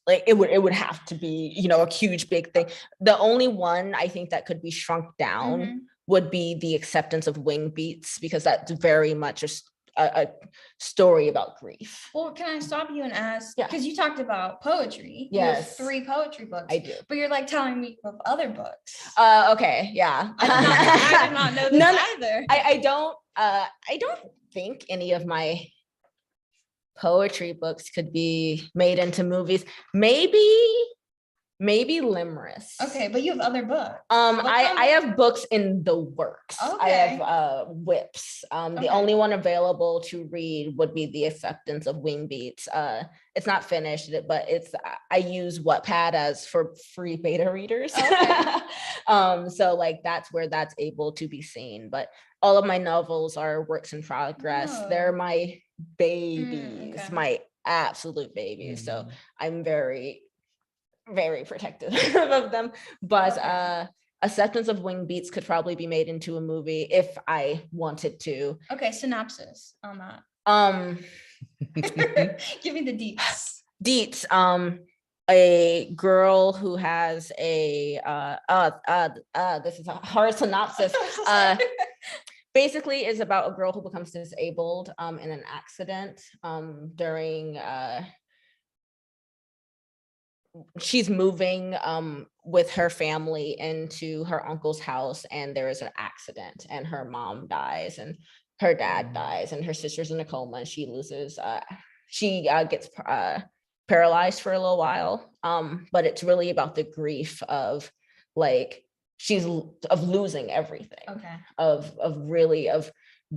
like it would have to be, a huge big thing. The only one I think that could be shrunk down would be The Acceptance of Wing Beats, because that's very much a story about grief. Well, can I stop you and ask? Yeah. Because you talked about poetry. Yes. You have 3 poetry books. I do. But you're like telling me of other books. Okay. Yeah. I did not know this either. I don't think any of my poetry books could be made into movies. Maybe Limerence. Okay, but you have other books. I have books in the works. Okay. I have whips. The only one available to read would be The Acceptance of Wing Beats. It's not finished, but I use Wattpad as for free beta readers. Okay. So like that's where that's able to be seen. But all of my novels are works in progress. Oh. They're my babies, my absolute babies. So I'm very, very protective of them. But Acceptance of Wing Beats could probably be made into a movie if I wanted to. Okay, synopsis on that. Give me the deets. A girl who has a this is a hard synopsis. Basically is about a girl who becomes disabled in an accident during she's moving with her family into her uncle's house, and there is an accident and her mom dies and her dad dies and her sister's in a coma, and she loses gets paralyzed for a little while, but it's really about the grief of like of losing everything. Okay. of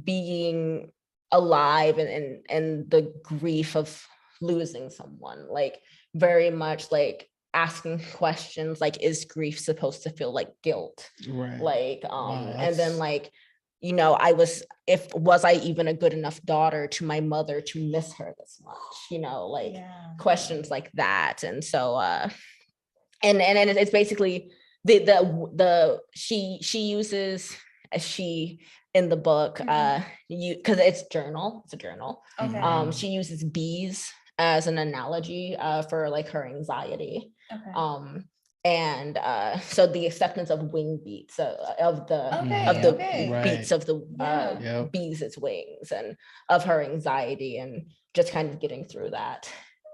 being alive and the grief of losing someone, like very much like asking questions like, is grief supposed to feel like guilt? Right. Like and then like, was I even a good enough daughter to my mother to miss her this much? Questions like that. And so and it's basically she uses in the book because it's a journal. Okay. She uses bees as an analogy for like her anxiety. Okay. And so the acceptance of wing beats of the beats of the bees' its wings, and of her anxiety, and just kind of getting through that.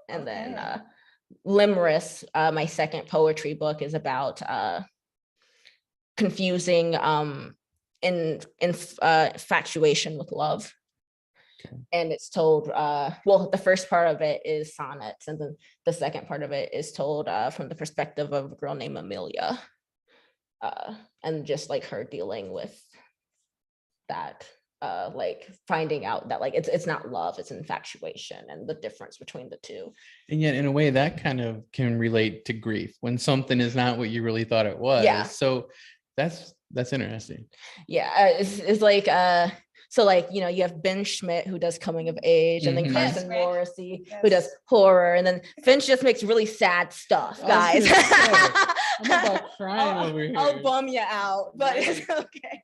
And then Limerence, my second poetry book, is about confusing infatuation with love. And it's told, well, the first part of it is sonnets, and then the second part of it is told from the perspective of a girl named Amelia, and just like her dealing with that, like finding out that like it's not love, it's infatuation, and the difference between the two. And yet, in a way, that kind of can relate to grief when something is not what you really thought it was. Yeah. So that's interesting. Yeah, it's like so like, you know, you have Ben Schmidt who does coming of age, and then Mhm. Yes, Carson right. Morrissey who Yes. does horror, and then Finch just makes really sad stuff, I was guys. gonna say, I'm about crying over here. I'll bum you out, but it's okay.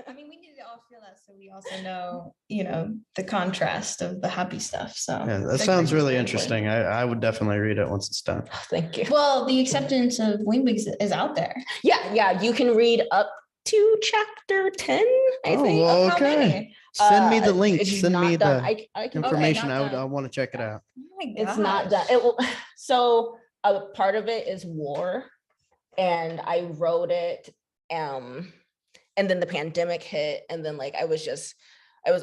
I mean, we need to all feel that, so we also know, you know, the contrast of the happy stuff. So Yeah, that I think sounds that's really really interesting. I would definitely read it once it's done. Thank you. Well, the acceptance of Wingbigs is out there. Yeah, you can read up to chapter 10, I Oh, think. well, Of how okay. many? Send me the link. It's Send me not done. the I can information. not I done. want to check it out. Oh my It's not gosh. done. It will. So a part of it is war, and I wrote it. And then the pandemic hit, and then like I was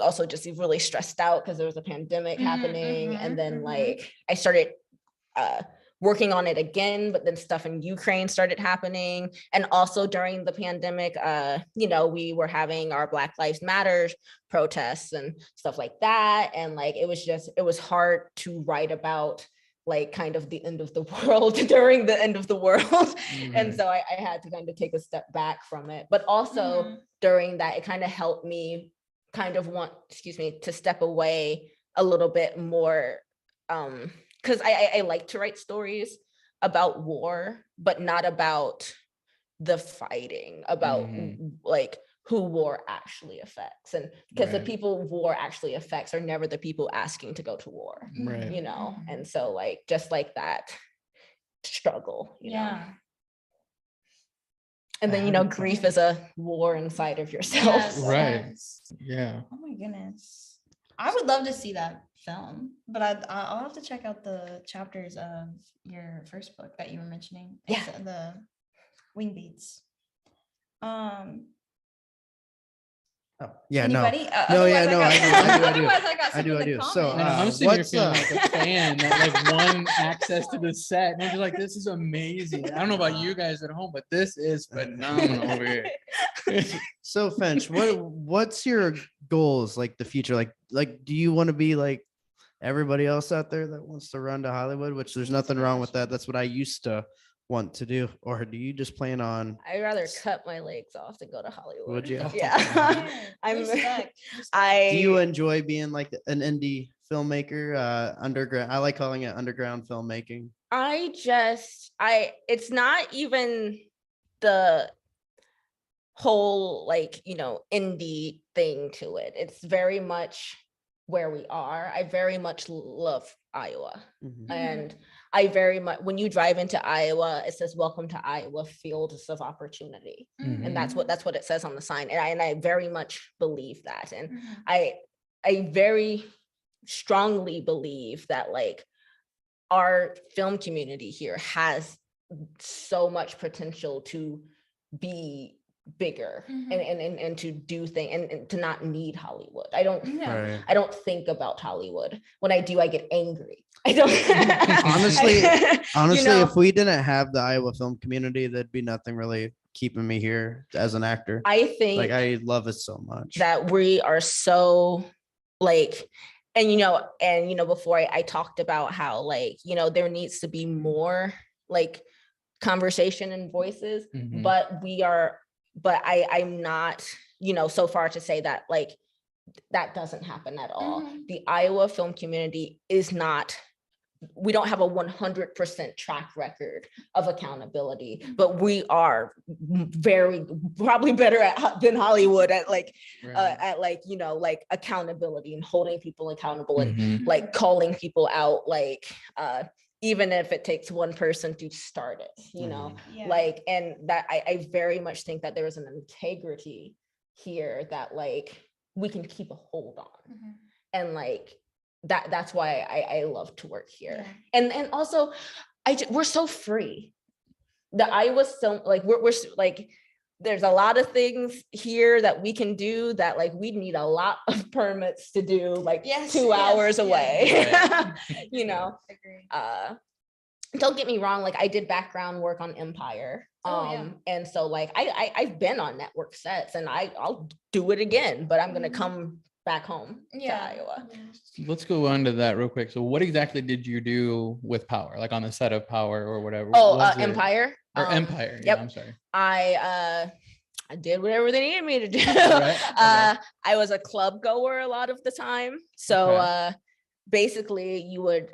also just really stressed out because there was a pandemic Mhm, happening, mhm, and then mhm. like I started working on it again, but then stuff in Ukraine started happening, and also during the pandemic, you know, we were having our Black Lives Matter protests and stuff like that, and like it was hard to write about like kind of the end of the world during the end of the world. And so I had to kind of take a step back from it, but also Mhm. during that, it kind of helped me kind of to step away a little bit more, because I like to write stories about war, but not about the fighting, about like who war actually affects. And because the Right. people war actually affects are never the people asking to go to war, Right. you know? Mhm. And so like, just like that struggle, you know? Yeah. And then, you know, grief is a war inside of yourself. Yes, Right. yes. Yeah. Oh my goodness. I would love to see that film, but I'll have to check out the chapters of your first book that you were mentioning. Yeah. The Wing Beats. Oh, yeah, no. Anybody? No, yeah, Otherwise no, I do. Otherwise, I got I do, something I to do. So, comment. I know, I'm sitting here what's, feeling like a fan that like won access to the set, and I'm just like, this is amazing. I don't know about you guys at home, but this is phenomenal over here. So Finch, what's your goals, like the future? Like do you want to be like everybody else out there that wants to run to Hollywood? Which there's nothing wrong with that. That's what I used to want to do. Or do you just plan on? I'd rather cut my legs off than go to Hollywood. Would you? Yeah. I'm- Respect. Do you enjoy being like an indie filmmaker? Underground. I like calling it underground filmmaking. It's not even the whole like, you know, indie thing to it. It's very much where we are. I very much love Iowa. Mhm. And I very much, when you drive into Iowa, it says, "Welcome to Iowa, fields of opportunity." Mm-hmm. And that's what it says on the sign. And I very much believe that. And Mhm. I very strongly believe that like our film community here has so much potential to be bigger Mhm. and to do things and to not need Hollywood. I don't Yeah. Right. I don't think about Hollywood. When I do, I get angry. I don't Honestly, you know, if we didn't have the Iowa film community, there'd be nothing really keeping me here as an actor. I think Like I love it so much. that we are so like, and you know, before I talked about how like, you know, there needs to be more like conversation and voices, Mhm. but I'm not, you know, so far to say that like that doesn't happen at all. Mhm. The Iowa film community is not, we don't have a 100% track record of accountability, but we are probably better than Hollywood at like, you know, like accountability and holding people accountable and Mhm. like calling people out, like, even if it takes one person to start it, you know, Yeah. like, and that I very much think that there is an integrity here that like we can keep a hold on. Mhm. And like that's why I love to work here. Yeah. And also we're so free. The Iowa film, like we're like there's a lot of things here that we can do that like we need a lot of permits to do like Yes, 2 yes, hours yeah. away. Right. You know, Agree. don't get me wrong, like I did background work on Empire. Oh, yeah. And so like I've been on network sets and I'll do it again, but I'm gonna Mhm. come back home Yeah. to Iowa. Let's go on to that real quick. So what exactly did you do with Power, like on the set of Power or whatever? Oh, Was it- Empire. or Empire. Yep. Yeah, I'm sorry. I did whatever they needed me to do. Right, okay. I was a club goer a lot of the time. So Okay. basically you would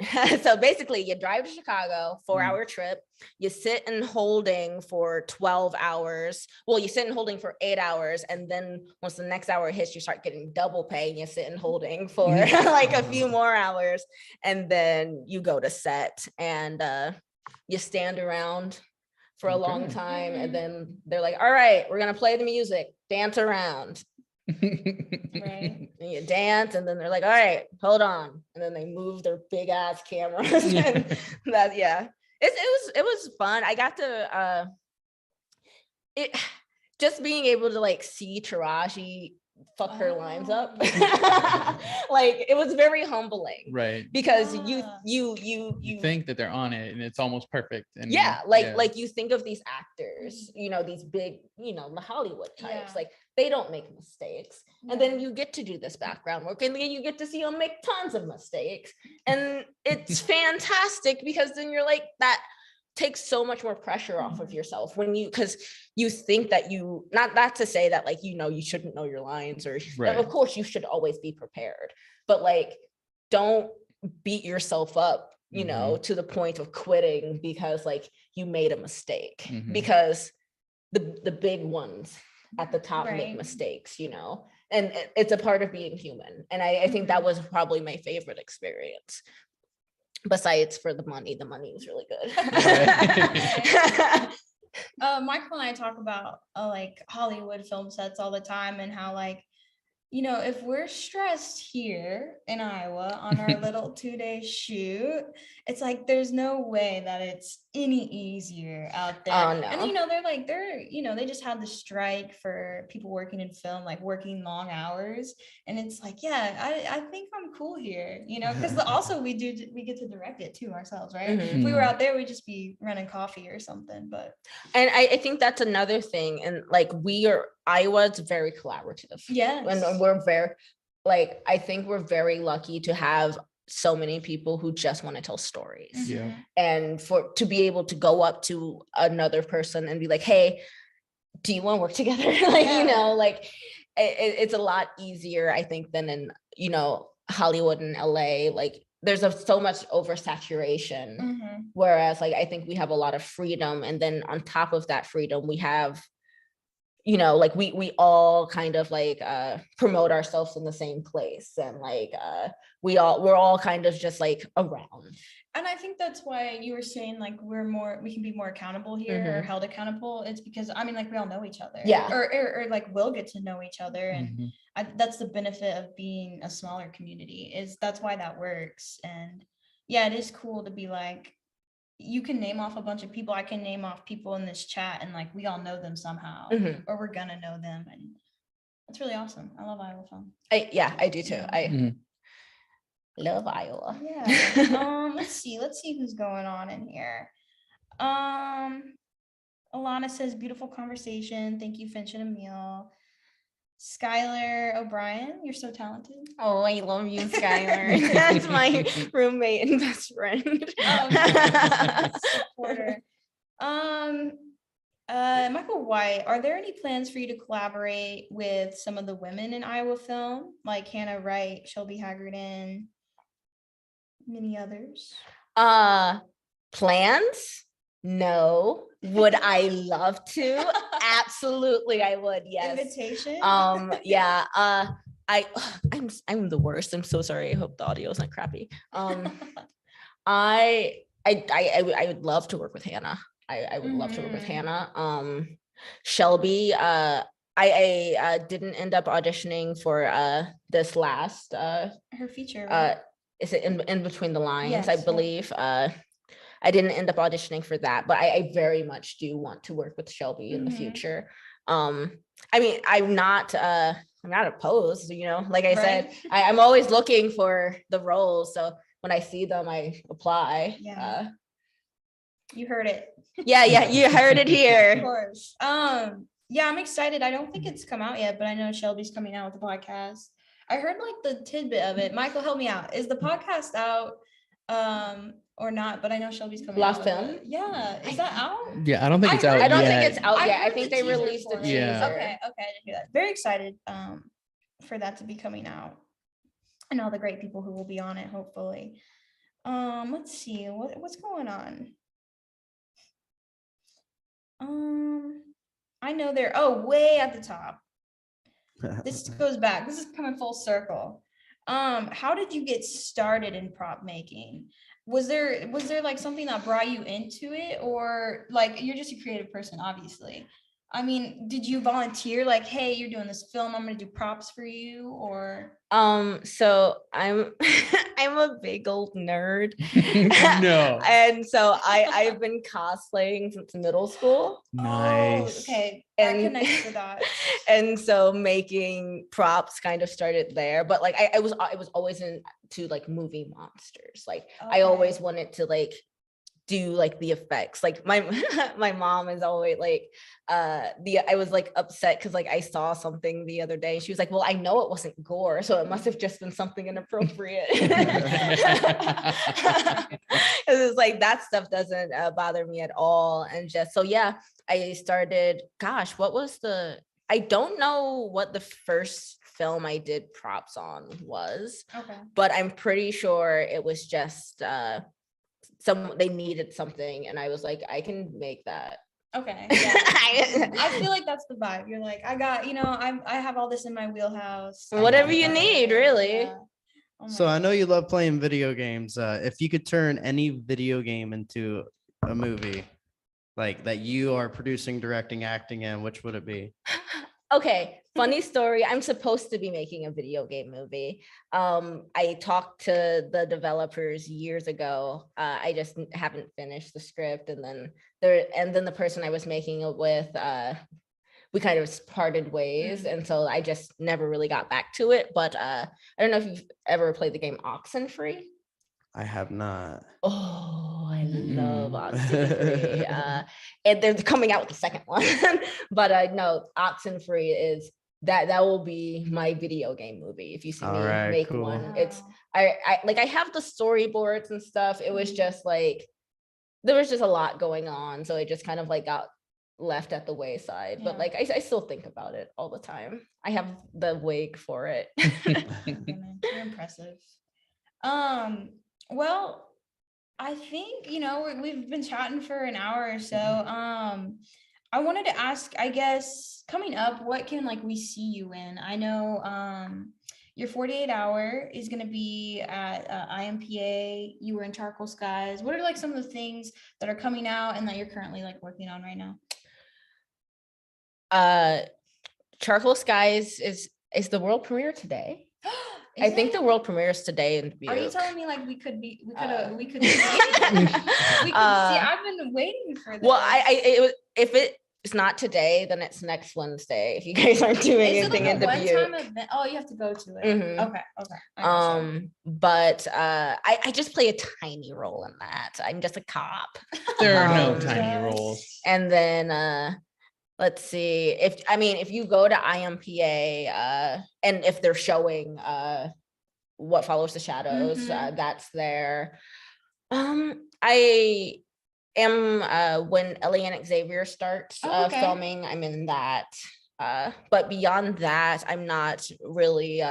basically you drive to Chicago, 4-hour trip, you sit in holding for 12 hours. Well, you sit in holding for 8 hours, and then once the next hour hits, you start getting double pay and you sit in holding for like a few more hours, and then you go to set and you stand around for a long Okay. time, Mhm. and then they're like, all right, we're gonna play the music, dance around. Right. And you dance, and then they're like, all right, hold on, and then they move their big ass cameras. And that, yeah, it was fun. I got to it just being able to like see Taraji fuck her lines up. Like it was very humbling Right. because Ah. You think that they're on it and it's almost perfect. And yeah, like you think of these actors, you know, these big, you know, the Hollywood types, Yeah. like they don't make mistakes. And then Yeah. you get to do this background work, and then you get to see them make tons of mistakes, and it's fantastic because then you're like, that takes so much more pressure off of Mhm. yourself when you, because you think that you, not to say that like, you know, you shouldn't know your lines, or Right. of course you should always be prepared, but like don't beat yourself up, you know, to the point of quitting because like you made a mistake. Mhm. Because the big ones at the top make Right. mistakes, you know, and it's a part of being human. And I think that was probably my favorite experience. Besides for the money was really good. Michael and I talk about like Hollywood film sets all the time, and how like, you know, if we're stressed here in Iowa on our little 2-day shoot, it's like there's no way that it's any easier out there. Oh, And no. you know, they just had the strike for people working in film, like working long hours. And it's like, yeah, I think I'm cool here, you know, because also we get to direct it too ourselves, right? Mhm. If we were out there, we'd just be running coffee or something. But And I think that's another thing. And like Iowa's very collaborative. yeah, And we're very, like, I think we're very lucky to have so many people who just want to tell stories. Yeah. And to be able to go up to another person and be like, hey, do you want to work together? Like, you know, like it's a lot easier, I think, than in, you know, Hollywood and LA. Like there's so much oversaturation. Mhm. Whereas like, I think we have a lot of freedom. And then on top of that freedom, we have, you know, like we all kind of like promote ourselves in the same place, and like we're all kind of just like around. And I think that's why you were saying like we can be more accountable here, or held accountable. It's because I mean, like we all know each other, Yeah. or like we'll get to know each other, and Mhm. that's the benefit of being a smaller community. Is that's why that works. And yeah, it is cool to be like, you can name off a bunch of people. I can name off people in this chat, and like we all know them somehow, or we're gonna know them, and that's really awesome. I love Iowa film. I do too. Yeah. I Mhm. love Iowa. Yeah. Let's see who's going on in here. Alana says, beautiful conversation. Thank you, Finch and Emil. Skylar O'Brien, you're so talented. Oh, I love you, Skylar. That's my roommate and best friend. Supporter. Michael White, are there any plans for you to collaborate with some of the women in Iowa film, like Hannah Wright, Shelby Haggerton, many others? Plans? No. Would I love to? Absolutely, I would. Yes. Invitation? Yeah. I'm the worst. I'm so sorry. I hope the audio is not crappy. I would love to work with Hannah. I would love to work with Hannah. Shelby, I didn't end up auditioning for this last her feature. Right? Is it in between the lines? Yes, I yeah. believe. I didn't end up auditioning for that, but I very much do want to work with Shelby in the future. I mean, I'm not opposed, like I said, Right. I'm always looking for the roles. So when I see them, I apply. Yeah. You heard it. Yeah, you heard it Of here. course. Yeah, I'm excited. I don't think it's come out yet, but I know Shelby's coming out with the podcast. I heard like the tidbit of it. Michael, help me out. Is the podcast out or not? But I know Shelby's coming La out with Film? it. Yeah. Is that out? Yeah, I don't think I it's heard- out I don't yet. think it's out yet. I heard think the they teaser released the for it. teaser. Yeah. Okay, I didn't hear that. Very excited for that to be coming out. And all the great people who will be on it, hopefully. Let's see what's going on. I know they're way at the top. This goes back. This is coming full circle. How did you get started in prop making? Was there like something that brought you into it, or like you're just a creative person, obviously? I mean, did you volunteer like, hey, you're doing this film, I'm gonna do props for you, or So I'm I'm a big old nerd. No. And so I've been cosplaying since middle school. Nice. okay, that And- connects the dots. And so making props kind of started there, but like I was always into like movie monsters. Like I always wanted to like do like the effects. Like my my mom is always like I was like upset because like I saw something the other day and she was like, well, I know it wasn't gore, so it must have just been something inappropriate. It was like that stuff doesn't bother me at all. And just so yeah, I started, gosh, I don't know what the first film I did props on was, Okay. but I'm pretty sure it was just they needed something and I was like, I can make that. Okay. Yeah. I feel like that's the vibe. You're like, I got, I have all this in my wheelhouse. Whatever you Yeah. need, really. Yeah. Oh my So I know gosh. you love playing video games. If you could turn any video game into a movie, like that you are producing, directing, acting in, which would it be? Okay, funny story. I'm supposed to be making a video game movie. I talked to the developers years ago. I just haven't finished the script, and then the person I was making it with, we kind of parted ways, and so I just never really got back to it. But I don't know if you've ever played the game Oxenfree. I have not. Oh, I love Oxenfree. And they're coming out with the second one. But no, Oxenfree is that will be my video game movie. If you see me All right, make cool. one, it's I have the storyboards and stuff. It was just like there was just a lot going on, so it just kind of like got left at the wayside. But Yeah. like I still think about it all the time. I have the wig for it. Women, you're impressive. Well, I think we've been chatting for an hour or so. I wanted to ask, I guess, coming up, what can like we see you in? I know your 48 hour is going to be at IMPA. You were in Charcoal Skies. What are like some of the things that are coming out and that you're currently like working on right now? Charcoal Skies is the world premiere today. I think the world premiere is today in Dubuque. Are you telling me like we could see it? We could see. Uh, I've been waiting for this. Well, if it's not today, then it's next Wednesday. If you guys aren't doing Is it like anything a in Dubuque. one-time event? Oh, you have to go to it. Mhm. Okay. I gotcha. But I just play a tiny role in that. I'm just a cop. There are no Um, tiny Yes. roles. And then let's see if you go to IMPA and if they're showing What Follows the Shadows, Mhm. that's there. I am when Ellie and Xavier starts Oh, okay. filming, I'm in that. But beyond that, I'm not really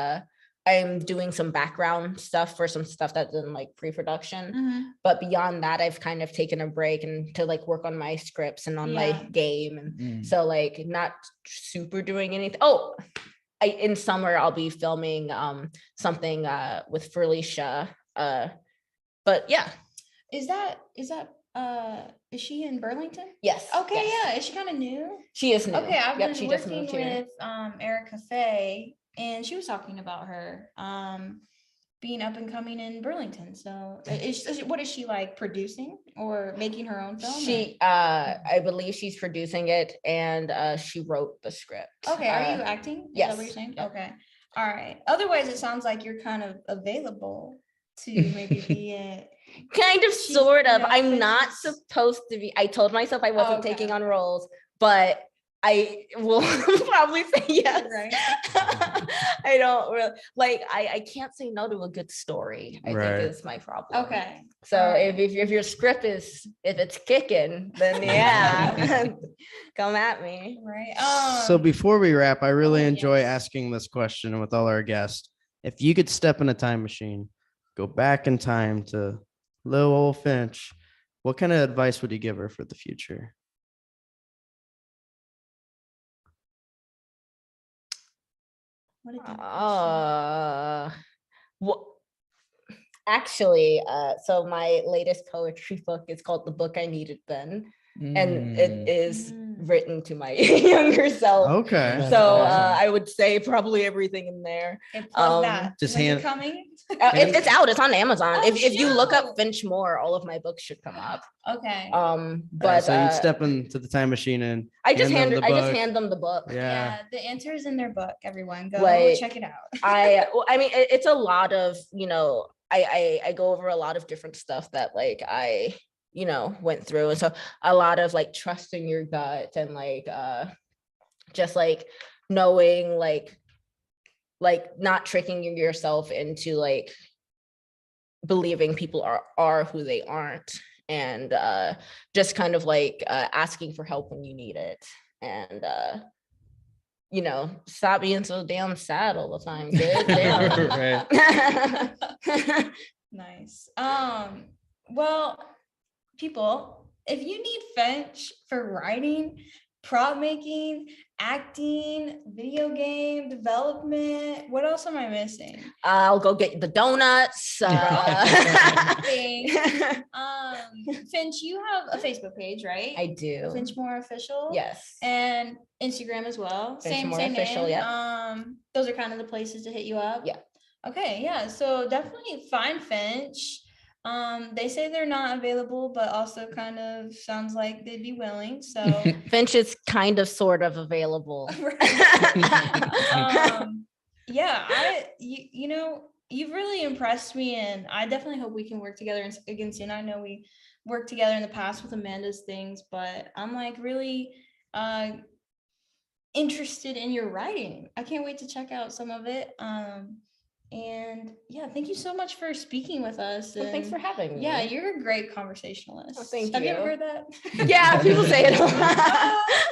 I'm doing some background stuff for some stuff that's in like pre-production. Mhm. But beyond that, I've kind of taken a break and to like work on my scripts and on Yeah. my game. And Mm. so like not super doing anything. In summer I'll be filming something with Felicia. But yeah. Is she in Burlington? Yes. Okay, yes. yeah. Is she kind of new? She is new. Okay, I've Yep, been she just working moved here. with Erica Faye, and she was talking about her. being up and coming in Burlington. So what is she like, producing or making her own film? She I believe she's producing it, and she wrote the script. Okay, are you acting? Is yes. that what you're saying? Yeah. Okay. All right. Otherwise, it sounds like you're kind of available to maybe be it. Kind of, She's, sort of. you know, I'm not Finch's- supposed to be. I told myself I wasn't Okay. taking on roles, but I will probably say yes. Right. I don't really like. I can't say no to a good story. I Right. think is my problem. Okay. So All right. if your script is, if it's kicking, then yeah, come at me. Right. So before we wrap, I really oh, enjoy yes. asking this question with all our guests. If you could step in a time machine, go back in time to little old Finch, what kind of advice would you give her for the future? What a deep question. Well, actually, so my latest poetry book is called The Book I Needed Then, and it is written to my younger self. Okay. That's So awesome. I would say probably everything in there. Okay, plug that. just When's it hand- coming? It's out. It's on Amazon. Oh, If you look up shoot. Finch Moore, all of my books should come up. Okay. But so you step into the time machine and I just hand them the I just book. hand them the book. yeah. The answer is in their book. Everyone, go Like, check it out. I mean, it's a lot of, I go over a lot of different stuff that like I went through, and so a lot of like trusting your gut and like just like knowing like not tricking yourself into like believing people are who they aren't, and just kind of like asking for help when you need it, and stop being so damn sad all the time, kid. Damn. Nice. Well, people, if you need Finch for writing, prop making, acting, video game development, what else am I missing? I'll go get the donuts. Thanks. Finch, you have a Facebook page, right? I do. Finch Moore Official. Yes. And Instagram as well. Finch Same Moore same Official, name. yeah. Those are kind of the places to hit you up. Yeah. Okay, yeah. So definitely find Finch. They say they're not available, but also kind of sounds like they'd be willing. So Finch is kind of sort of available. Yeah, you've really impressed me, and I definitely hope we can work together again soon. I know we worked together in the past with Amanda's things, but I'm like really interested in your writing. I can't wait to check out some of it. And yeah, thank you so much for speaking with us. Well, thanks for having me. Yeah, you're a great conversationalist. Well, thank Have you ever you. heard that? Yeah, people say it.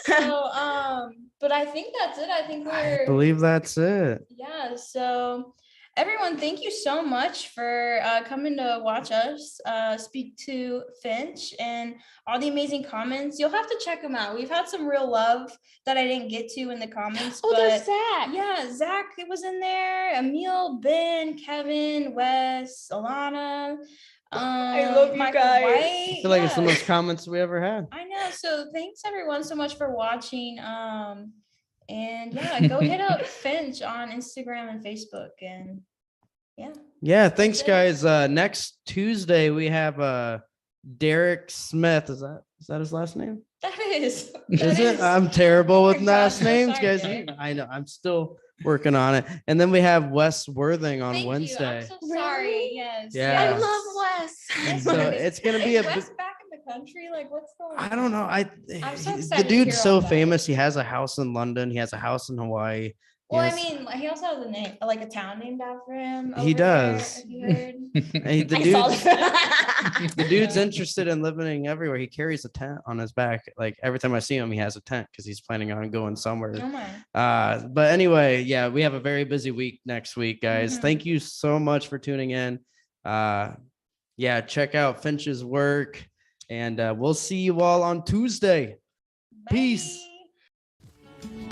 So, but I think that's it. I think I we're believe that's it. yeah. So everyone, thank you so much for coming to watch us speak to Finch and all the amazing comments. You'll have to check them out. We've had some real love that I didn't get to in the comments. Oh, but there's Zach. yeah, Zach was in there, Emil, Ben, Kevin, Wes, Alana. I love you Michael guys. White. I feel like it's the Yeah. most comments we ever had. I know. So thanks everyone so much for watching. And yeah, go hit up Finch on Instagram and Facebook. And yeah. Yeah, thanks That's guys. Next Tuesday we have Derek Smith. Is that his last name? That is. Is it? I'm terrible with Oh my last gosh, I'm names, sorry, guys. Derek. I know. I'm still working on it. And then we have Wes Worthing on Thank Wednesday. You. I'm so sorry. Really? Yes. Yeah. I Yes. love Wes. Yes, So Wes. it's gonna be Is a Wes back in the country? Like, what's going on? I don't know. I'm so The excited to dude's hear so all about it. famous. He has a house in London. He has a house in Hawaii. Well, I Yes. mean, he also has a name, like a town named after him. He over there, does. if you heard. And the I saw dude's, that. the dude's interested in living everywhere. He carries a tent on his back. Like every time I see him, he has a tent because he's planning on going somewhere. Oh my. But anyway, yeah, we have a very busy week next week, guys. Mhm. Thank you so much for tuning in. Yeah, check out Finch's work, and we'll see you all on Tuesday. Peace. Bye.